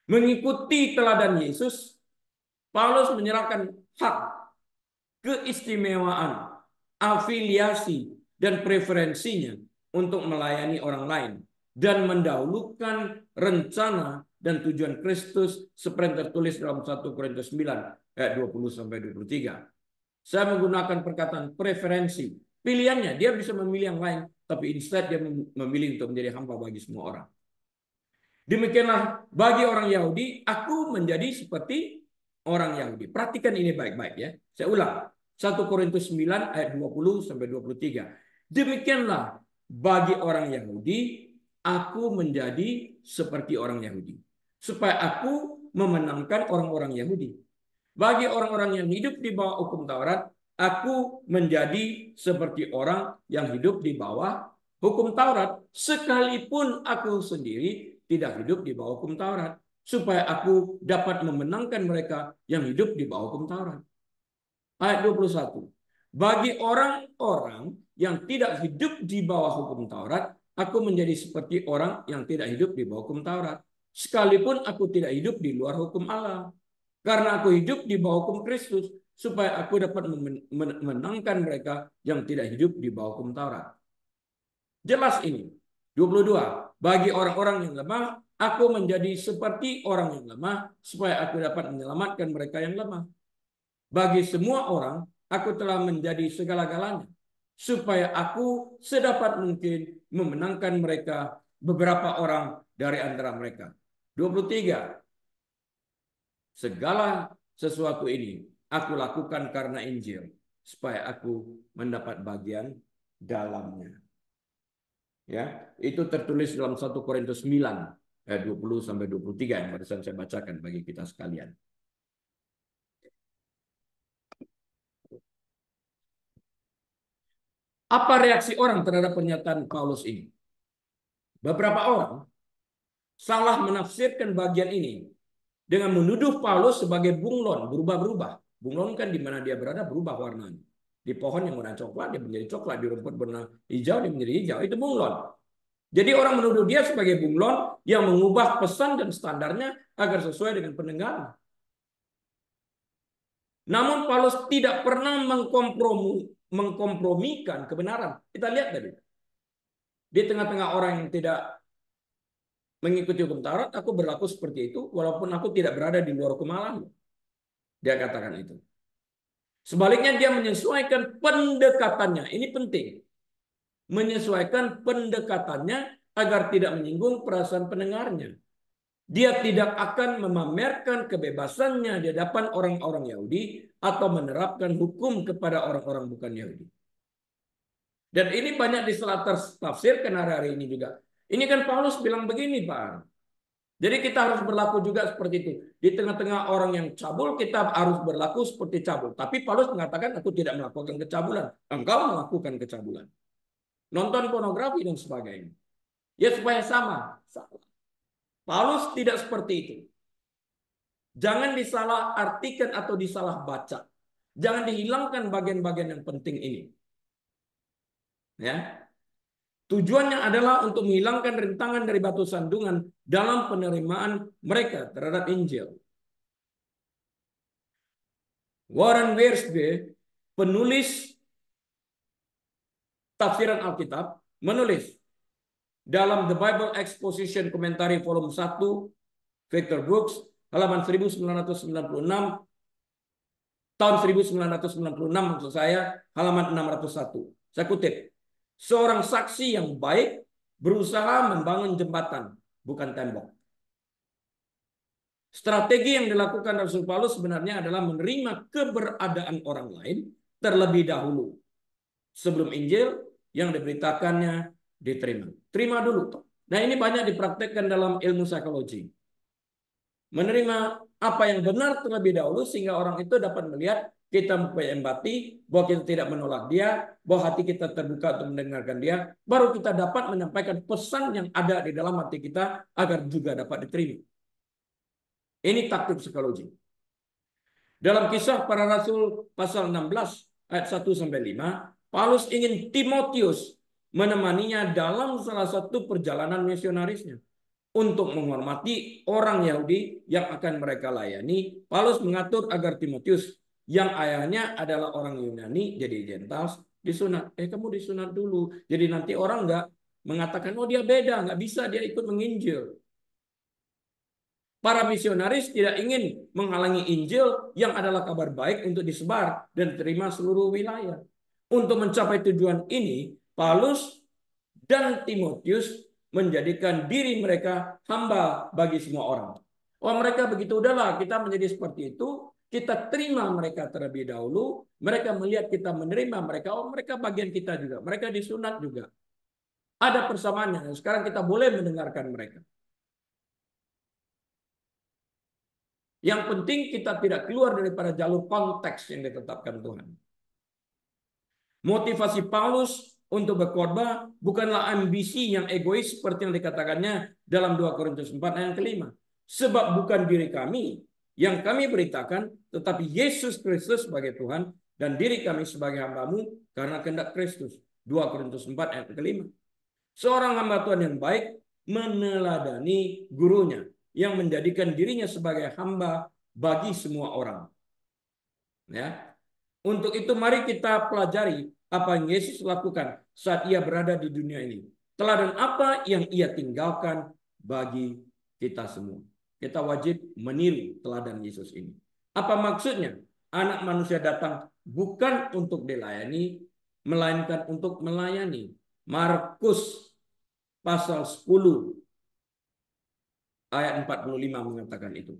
Mengikuti teladan Yesus, Paulus menyerahkan hak, keistimewaan, afiliasi, dan preferensinya untuk melayani orang lain dan mendahulukan rencana dan tujuan Kristus seperti yang tertulis dalam 1 Korintus 9 ayat 20 sampai 23. Saya menggunakan perkataan preferensi. Pilihannya, dia bisa memilih yang lain, tapi instead dia memilih untuk menjadi hamba bagi semua orang. Demikianlah bagi orang Yahudi, aku menjadi seperti orang Yahudi. Perhatikan ini baik-baik ya. Saya ulang. 1 Korintus 9 ayat 20 sampai 23. Demikianlah bagi orang Yahudi, aku menjadi seperti orang Yahudi, supaya aku memenangkan orang-orang Yahudi. Bagi orang-orang yang hidup di bawah hukum Taurat, aku menjadi seperti orang yang hidup di bawah hukum Taurat, sekalipun aku sendiri tidak hidup di bawah hukum Taurat, supaya aku dapat memenangkan mereka yang hidup di bawah hukum Taurat. Ayat 21. Bagi orang-orang yang tidak hidup di bawah hukum Taurat, aku menjadi seperti orang yang tidak hidup di bawah hukum Taurat, sekalipun aku tidak hidup di luar hukum Allah. Karena aku hidup di bawah hukum Kristus, supaya aku dapat memenangkan mereka yang tidak hidup di bawah hukum Taurat. Jelas ini. 22. Bagi orang-orang yang lemah, aku menjadi seperti orang yang lemah, supaya aku dapat menyelamatkan mereka yang lemah. Bagi semua orang, aku telah menjadi segala-galanya, supaya aku sedapat mungkin memenangkan mereka, beberapa orang dari antara mereka. 23. Segala sesuatu ini aku lakukan karena Injil, supaya aku mendapat bagian dalamnya. Ya, itu tertulis dalam 1 Korintus 9 ayat 20 sampai 23 yang barusan saya bacakan bagi kita sekalian. Apa reaksi orang terhadap pernyataan Paulus ini? Beberapa orang salah menafsirkan bagian ini dengan menuduh Paulus sebagai bunglon, berubah-berubah. Bunglon kan di mana dia berada berubah warnanya. Di pohon yang warna coklat dia menjadi coklat, di rumput warna hijau dia menjadi hijau. Itu bunglon. Jadi orang menuduh dia sebagai bunglon yang mengubah pesan dan standarnya agar sesuai dengan pendengaran. Namun Paulus tidak pernah mengkompromikan kebenaran. Kita lihat tadi. Di tengah-tengah orang yang tidak mengikuti hukum Taurat, aku berlaku seperti itu walaupun aku tidak berada di luar hukum Allah. Dia katakan itu. Sebaliknya dia menyesuaikan pendekatannya. Ini penting. Menyesuaikan pendekatannya agar tidak menyinggung perasaan pendengarnya. Dia tidak akan memamerkan kebebasannya di hadapan orang-orang Yahudi atau menerapkan hukum kepada orang-orang bukan Yahudi. Dan ini banyak disalah tafsirkan hari ini juga. Ini kan Paulus bilang begini, Pak. Jadi kita harus berlaku juga seperti itu. Di tengah-tengah orang yang cabul, kita harus berlaku seperti cabul. Tapi Paulus mengatakan, aku tidak melakukan kecabulan. Engkau melakukan kecabulan. Nonton pornografi dan sebagainya. Ya supaya sama. Paulus tidak seperti itu. Jangan disalah artikan atau disalah baca. Jangan dihilangkan bagian-bagian yang penting ini. Ya. Tujuannya adalah untuk menghilangkan rintangan dari batu sandungan dalam penerimaan mereka terhadap Injil. Warren Wiersbe, penulis tafsiran Alkitab, menulis dalam The Bible Exposition Commentary volume 1, Victor Brooks, halaman 1996, tahun 1996 maksud saya, halaman 601. Saya kutip, seorang saksi yang baik berusaha membangun jembatan, bukan tembok. Strategi yang dilakukan Rasul Paulus sebenarnya adalah menerima keberadaan orang lain terlebih dahulu, sebelum Injil yang diberitakannya diterima. Terima dulu. Nah, ini banyak dipraktekkan dalam ilmu psikologi. Menerima apa yang benar terlebih dahulu sehingga orang itu dapat melihat kita mempunyai empati, bahwa kita tidak menolak dia, bahwa hati kita terbuka untuk mendengarkan dia, baru kita dapat menyampaikan pesan yang ada di dalam hati kita agar juga dapat diterima. Ini taktik psikologi. Dalam kisah para rasul pasal 16 ayat 1 sampai 5, Paulus ingin Timotius menemaninya dalam salah satu perjalanan misionarisnya. Untuk menghormati orang Yahudi yang akan mereka layani, Paulus mengatur agar Timotius yang ayahnya adalah orang Yunani, jadi Gentiles, disunat. Kamu disunat dulu. Jadi nanti orang nggak mengatakan, oh dia beda, nggak bisa dia ikut menginjil. Para misionaris tidak ingin menghalangi Injil yang adalah kabar baik untuk disebar dan diterima seluruh wilayah. Untuk mencapai tujuan ini, Paulus dan Timotius menjadikan diri mereka hamba bagi semua orang. Oh, mereka begitu, udahlah kita menjadi seperti itu, kita terima mereka terlebih dahulu, mereka melihat kita menerima mereka, oh mereka bagian kita juga, mereka disunat juga. Ada persamaannya, sekarang kita boleh mendengarkan mereka. Yang penting kita tidak keluar daripada jalur konteks yang ditetapkan Tuhan. Motivasi Paulus untuk berkhotbah bukanlah ambisi yang egois seperti yang dikatakannya dalam 2 Korintus 4 ayat 5. Sebab bukan diri kami yang kami beritakan, tetapi Yesus Kristus sebagai Tuhan dan diri kami sebagai hambamu karena kehendak Kristus. 2 Korintus 4 ayat 5. Seorang hamba Tuhan yang baik meneladani gurunya yang menjadikan dirinya sebagai hamba bagi semua orang. Ya. Untuk itu mari kita pelajari apa yang Yesus lakukan saat ia berada di dunia ini. Teladan apa yang ia tinggalkan bagi kita semua. Kita wajib meniru teladan Yesus ini. Apa maksudnya? Anak manusia datang bukan untuk dilayani, melainkan untuk melayani. Markus pasal 10 ayat 45 mengatakan itu.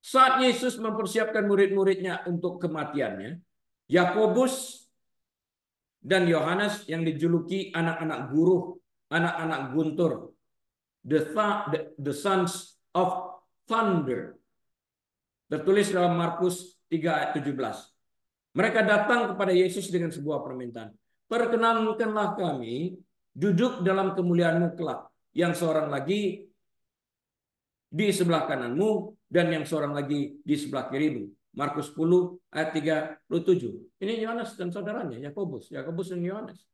Saat Yesus mempersiapkan murid-muridnya untuk kematiannya, Yakobus dan Yohanes yang dijuluki anak-anak guru, anak-anak guntur, the sons of thunder, tertulis dalam Markus 3 ayat 17. Mereka datang kepada Yesus dengan sebuah permintaan. Perkenankanlah kami duduk dalam kemuliaan-Mu kelak, yang seorang lagi di sebelah kananmu dan yang seorang lagi di sebelah kirimu. Markus 10 ayat 37. Ini Yohanes dan saudaranya, Yakobus dan Yohanes.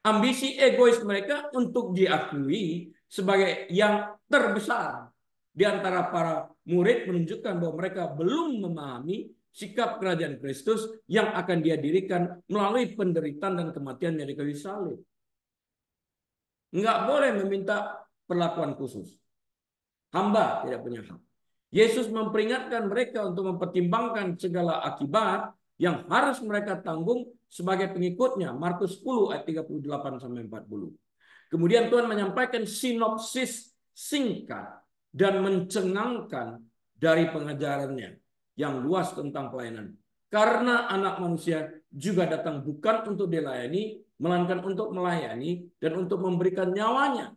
Ambisi egois mereka untuk diakui sebagai yang terbesar di antara para murid menunjukkan bahwa mereka belum memahami sikap kerajaan Kristus yang akan dia dirikan melalui penderitaan dan kematiannya di kayu salib. Enggak boleh meminta perlakuan khusus. Hamba tidak punya hak. Yesus memperingatkan mereka untuk mempertimbangkan segala akibat yang harus mereka tanggung sebagai pengikutnya. Markus 10 ayat 38 sampai 40. Kemudian Tuhan menyampaikan sinopsis singkat dan mencengangkan dari pengajarannya yang luas tentang pelayanan. Karena anak manusia juga datang bukan untuk dilayani, melainkan untuk melayani dan untuk memberikan nyawanya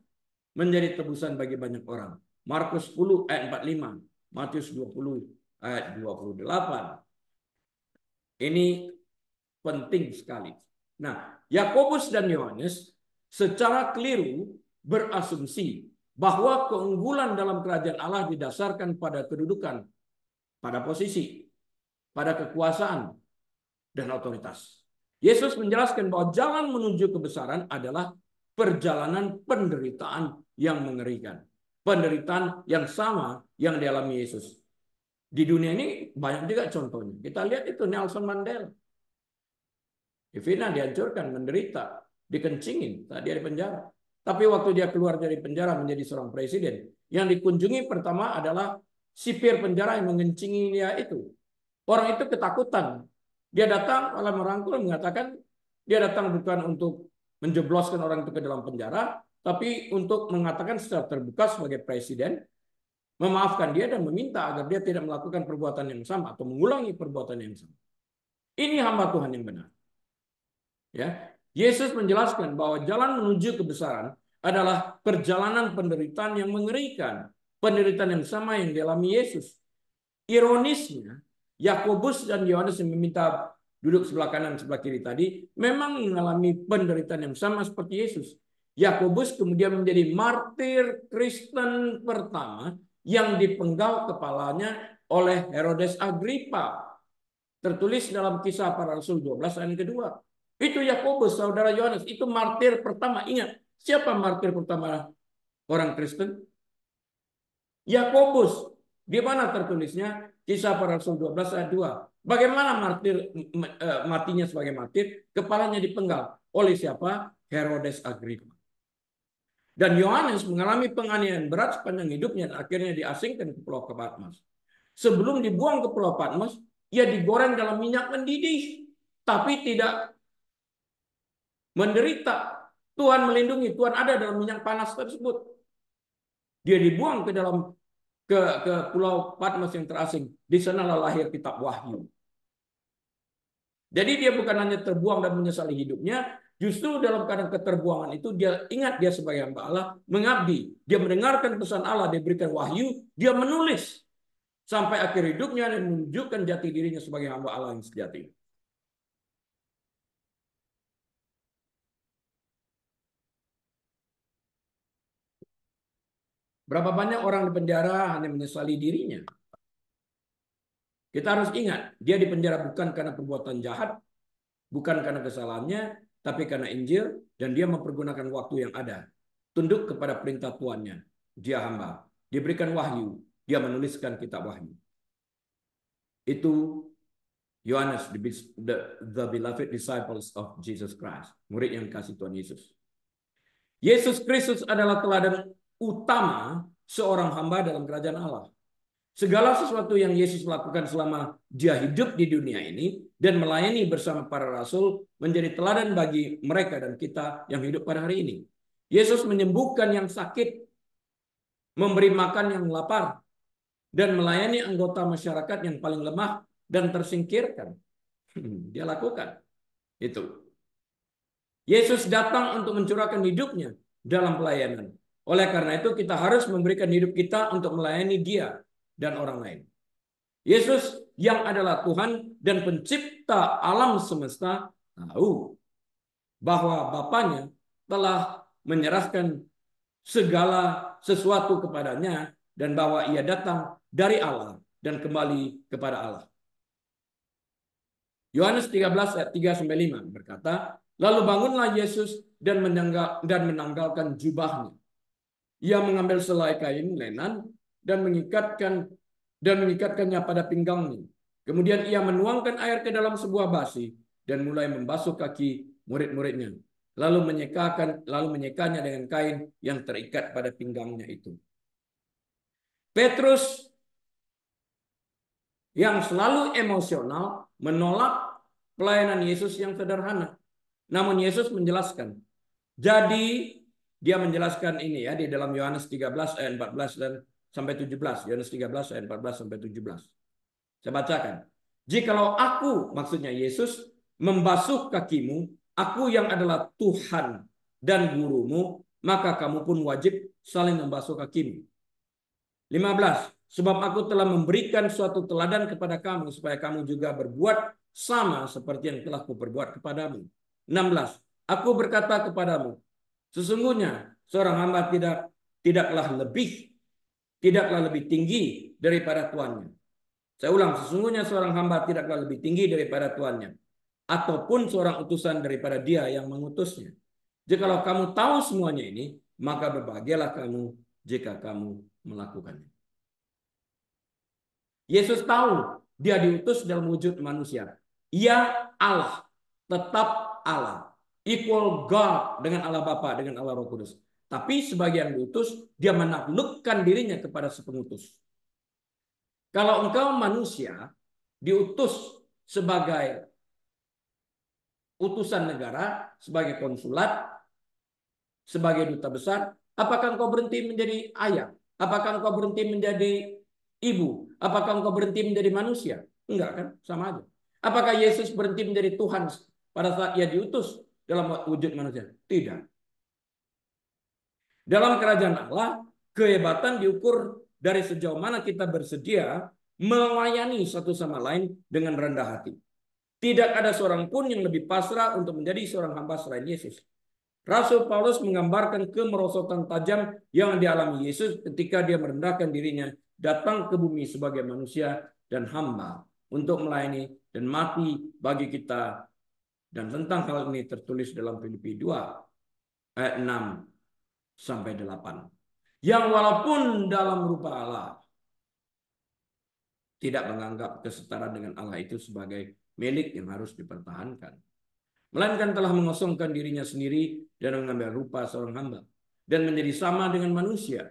menjadi tebusan bagi banyak orang. Markus 10 ayat 45, Matius 20 ayat 28. Ini penting sekali. Nah, Yakobus dan Yohanes secara keliru berasumsi bahwa keunggulan dalam kerajaan Allah didasarkan pada kedudukan, pada posisi, pada kekuasaan, dan otoritas. Yesus menjelaskan bahwa jalan menuju kebesaran adalah perjalanan penderitaan yang mengerikan. Penderitaan yang sama yang dialami Yesus. Di dunia ini banyak juga contohnya. Kita lihat itu Nelson Mandela. Di Vietnam dihancurkan, menderita, dikencingin saat dia di penjara. Tapi waktu dia keluar dari penjara menjadi seorang presiden, yang dikunjungi pertama adalah sipir penjara yang mengencingi dia itu. Orang itu ketakutan. Dia datang malah merangkul mengatakan dia datang bukan untuk menjebloskan orang itu ke dalam penjara, tapi untuk mengatakan secara terbuka sebagai presiden, memaafkan dia dan meminta agar dia tidak melakukan perbuatan yang sama atau mengulangi perbuatan yang sama. Ini hamba Tuhan yang benar. Ya, Yesus menjelaskan bahwa jalan menuju kebesaran adalah perjalanan penderitaan yang mengerikan, penderitaan yang sama yang dialami Yesus. Ironisnya, Yakobus dan Yohanes yang meminta duduk sebelah kanan sebelah kiri tadi memang mengalami penderitaan yang sama seperti Yesus. Yakobus kemudian menjadi martir Kristen pertama yang dipenggal kepalanya oleh Herodes Agripa. Tertulis dalam Kisah Para Rasul 12 ayat kedua. Itu Yakobus, saudara Yohanes, itu martir pertama. Ingat, siapa martir pertama orang Kristen? Yakobus. Di mana tertulisnya? Kisah Para Rasul 12 ayat 2. Bagaimana martir matinya sebagai martir? Kepalanya dipenggal. Oleh siapa? Herodes Agripa. Dan Yohanes mengalami penganiayaan berat sepanjang hidupnya dan akhirnya diasingkan ke Pulau Patmos. Sebelum dibuang ke Pulau Patmos, ia digoreng dalam minyak mendidih, tapi tidak menderita. Tuhan melindungi, Tuhan ada dalam minyak panas tersebut. Dia dibuang ke dalam ke Pulau Patmos yang terasing. Di sanalah lahir kitab Wahyu. Jadi dia bukan hanya terbuang dan menyesali hidupnya, justru dalam keadaan keterbuangan itu dia ingat dia sebagai hamba Allah, mengabdi. Dia mendengarkan pesan Allah, dia berikan wahyu, dia menulis sampai akhir hidupnya dan menunjukkan jati dirinya sebagai hamba Allah yang sejati. Berapa banyak orang di penjara hanya menyesali dirinya. Kita harus ingat, dia di penjara bukan karena perbuatan jahat, bukan karena kesalahannya, tapi karena Injil, dan dia mempergunakan waktu yang ada. Tunduk kepada perintah tuannya. Dia hamba. Diberikan wahyu. Dia menuliskan kitab wahyu. Itu Yohanes, the beloved disciples of Jesus Christ. Murid yang kasih Tuhan Yesus. Yesus Kristus adalah teladan utama seorang hamba dalam kerajaan Allah. Segala sesuatu yang Yesus lakukan selama dia hidup di dunia ini dan melayani bersama para rasul menjadi teladan bagi mereka dan kita yang hidup pada hari ini. Yesus menyembuhkan yang sakit, memberi makan yang lapar, dan melayani anggota masyarakat yang paling lemah dan tersingkirkan. Dia lakukan itu. Yesus datang untuk mencurahkan hidupnya dalam pelayanan. Oleh karena itu kita harus memberikan hidup kita untuk melayani Dia dan orang lain. Yesus yang adalah Tuhan dan pencipta alam semesta tahu bahwa Bapaknya telah menyerahkan segala sesuatu kepadanya dan bahwa Ia datang dari Allah dan kembali kepada Allah. Yohanes 13 ayat 3-5 berkata, lalu bangunlah Yesus dan menanggalkan jubahnya. Ia mengambil selai kain lenan dan mengikatkannya pada pinggangnya. Kemudian ia menuangkan air ke dalam sebuah basi dan mulai membasuh kaki murid-muridnya. Lalu menyekanya dengan kain yang terikat pada pinggangnya itu. Petrus yang selalu emosional menolak pelayanan Yesus yang sederhana. Namun Yesus menjelaskan. Jadi dia menjelaskan ini ya di dalam Yohanes 13 ayat 14 dan sampai 17. Yohanes 13 ayat 14 sampai 17. Saya bacakan. Jikalau aku, maksudnya Yesus, membasuh kakimu, aku yang adalah Tuhan dan gurumu, maka kamu pun wajib saling membasuh kakimu. 15. Sebab aku telah memberikan suatu teladan kepada kamu, supaya kamu juga berbuat sama seperti yang telah kuperbuat kepadamu. 16. Aku berkata kepadamu, sesungguhnya seorang hamba tidaklah lebih tinggi daripada tuannya. Saya ulang, sesungguhnya seorang hamba tidaklah lebih tinggi daripada tuannya, ataupun seorang utusan daripada dia yang mengutusnya. Jikalau kamu tahu semuanya ini, maka berbahagialah kamu jika kamu melakukannya. Yesus tahu dia diutus dalam wujud manusia. Ia Allah, tetap Allah. Equal God dengan Allah Bapa, dengan Allah Roh Kudus. Tapi sebagian diutus, dia menaklukkan dirinya kepada si pengutus. Kalau engkau manusia, diutus sebagai utusan negara, sebagai konsulat, sebagai duta besar, apakah engkau berhenti menjadi ayah? Apakah engkau berhenti menjadi ibu? Apakah engkau berhenti menjadi manusia? Enggak kan? Sama aja. Apakah Yesus berhenti menjadi Tuhan pada saat ia diutus dalam wujud manusia? Tidak. Dalam kerajaan Allah, kehebatan diukur dari sejauh mana kita bersedia melayani satu sama lain dengan rendah hati. Tidak ada seorang pun yang lebih pasrah untuk menjadi seorang hamba selain Yesus. Rasul Paulus menggambarkan kemerosotan tajam yang dialami Yesus ketika dia merendahkan dirinya datang ke bumi sebagai manusia dan hamba untuk melayani dan mati bagi kita. Dan tentang hal ini tertulis dalam Filipi 2 ayat 6 sampai 8. Yang walaupun dalam rupa Allah tidak menganggap kesetaraan dengan Allah itu sebagai milik yang harus dipertahankan, melainkan telah mengosongkan dirinya sendiri dan mengambil rupa seorang hamba dan menjadi sama dengan manusia.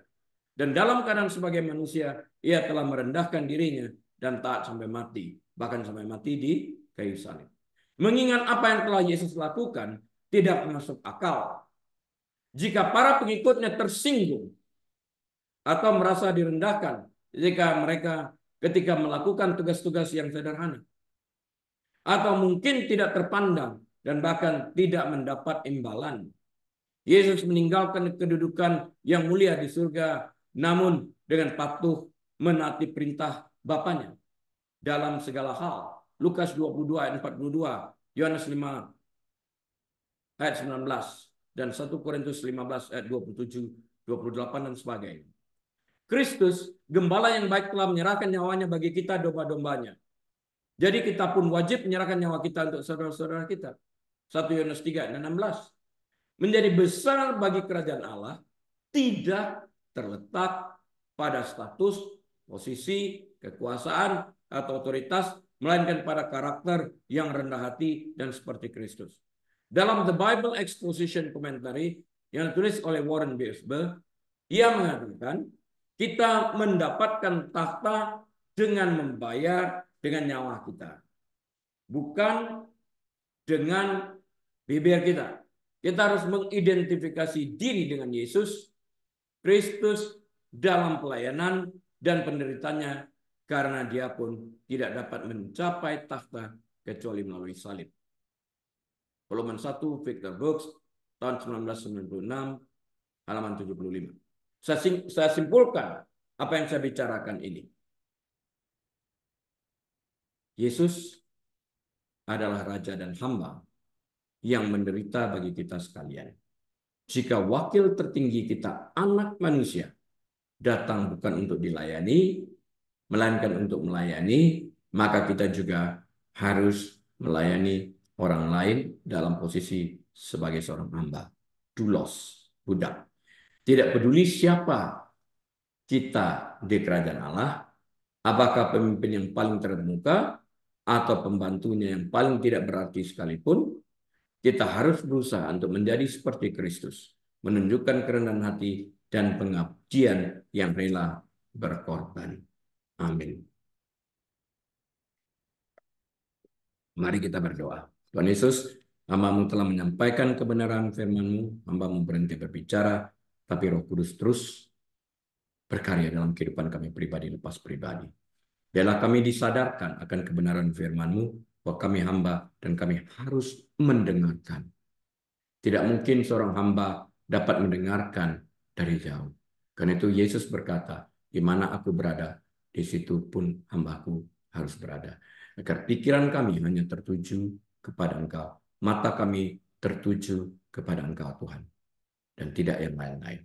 Dan dalam keadaan sebagai manusia, ia telah merendahkan dirinya dan taat sampai mati, bahkan sampai mati di kayu salib. Mengingat apa yang telah Yesus lakukan, tidak masuk akal jika para pengikutnya tersinggung atau merasa direndahkan ketika melakukan tugas-tugas yang sederhana, atau mungkin tidak terpandang dan bahkan tidak mendapat imbalan. Yesus meninggalkan kedudukan yang mulia di surga, namun dengan patuh menaati perintah Bapaknya dalam segala hal. Lukas 22 ayat 42, Yohanes 5 ayat 19, dan 1 Korintus 15 ayat 27, 28 dan sebagainya. Kristus, gembala yang baik, telah menyerahkan nyawanya bagi kita domba-dombanya. Jadi kita pun wajib menyerahkan nyawa kita untuk saudara-saudara kita. 1 Yohanes 3 ayat 16. Menjadi besar bagi kerajaan Allah tidak terletak pada status, posisi, kekuasaan, atau otoritas, melainkan pada karakter yang rendah hati dan seperti Kristus. Dalam The Bible Exposition Commentary yang ditulis oleh Warren Wiersbe, ia mengatakan, kita mendapatkan tahta dengan membayar dengan nyawa kita, bukan dengan bibir kita. Kita harus mengidentifikasi diri dengan Yesus Kristus dalam pelayanan dan penderitanya, karena dia pun tidak dapat mencapai takhta kecuali melalui salib. Volume 1 Victor Brooks tahun 1996 halaman 75. Saya simpulkan apa yang saya bicarakan ini. Yesus adalah raja dan hamba yang menderita bagi kita sekalian. Jika wakil tertinggi kita, anak manusia, datang bukan untuk dilayani, melainkan untuk melayani, maka kita juga harus melayani orang lain dalam posisi sebagai seorang hamba. Doulos, budak. Tidak peduli siapa kita di kerajaan Allah, apakah pemimpin yang paling terkemuka atau pembantunya yang paling tidak berarti sekalipun, kita harus berusaha untuk menjadi seperti Kristus, menunjukkan kerendahan hati dan pengabdian yang rela berkorban. Amin. Mari kita berdoa. Tuhan Yesus, hamba-Mu telah menyampaikan kebenaran firman-Mu, hamba-Mu berhenti berbicara, tapi Roh Kudus terus berkarya dalam kehidupan kami pribadi lepas pribadi. Biarlah kami disadarkan akan kebenaran firman-Mu, bahwa kami hamba dan kami harus mendengarkan. Tidak mungkin seorang hamba dapat mendengarkan dari jauh. Karena itu Yesus berkata, di mana aku berada, di situ pun hambaku harus berada. Agar pikiran kami hanya tertuju kepada Engkau. Mata kami tertuju kepada Engkau Tuhan. Dan tidak yang lain-lain.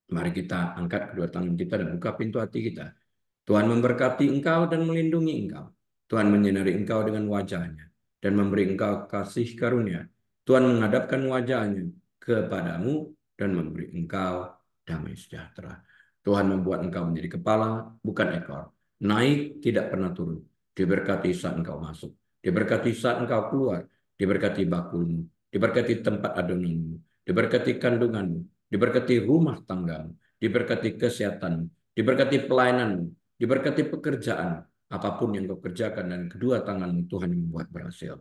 Mari kita angkat kedua tangan kita dan buka pintu hati kita. Tuhan memberkati engkau dan melindungi engkau. Tuhan menyinari engkau dengan wajahnya dan memberi engkau kasih karunia. Tuhan menghadapkan wajahnya kepadamu dan memberi engkau damai sejahtera. Tuhan membuat engkau menjadi kepala, bukan ekor. Naik, tidak pernah turun. Diberkati saat engkau masuk. Diberkati saat engkau keluar. Diberkati bakulmu. Diberkati tempat adonanmu. Diberkati kandunganmu. diberkati rumah tanggamu, diberkati kesehatan, diberkati pelayanan, diberkati pekerjaan, apapun yang kau kerjakan dan kedua tanganmu Tuhan yang membuat berhasil.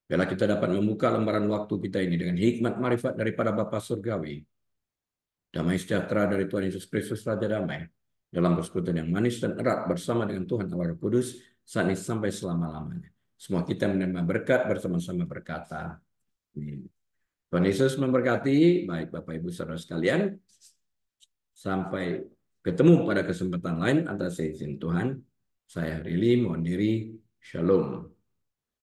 Biarlah kita dapat membuka lembaran waktu kita ini dengan hikmat marifat daripada Bapa Surgawi. Damai sejahtera dari Tuhan Yesus Kristus Raja Damai. Dalam persekutuan yang manis dan erat bersama dengan Tuhan Allah Roh Kudus. Saat ini sampai selama-lamanya. Semua kita menerima berkat bersama-sama berkata. Amin. Tuhan Yesus memberkati. Baik Bapak Ibu Saudara sekalian. Sampai ketemu pada kesempatan lain atas izin Tuhan. Saya Rili mohon diri. Shalom.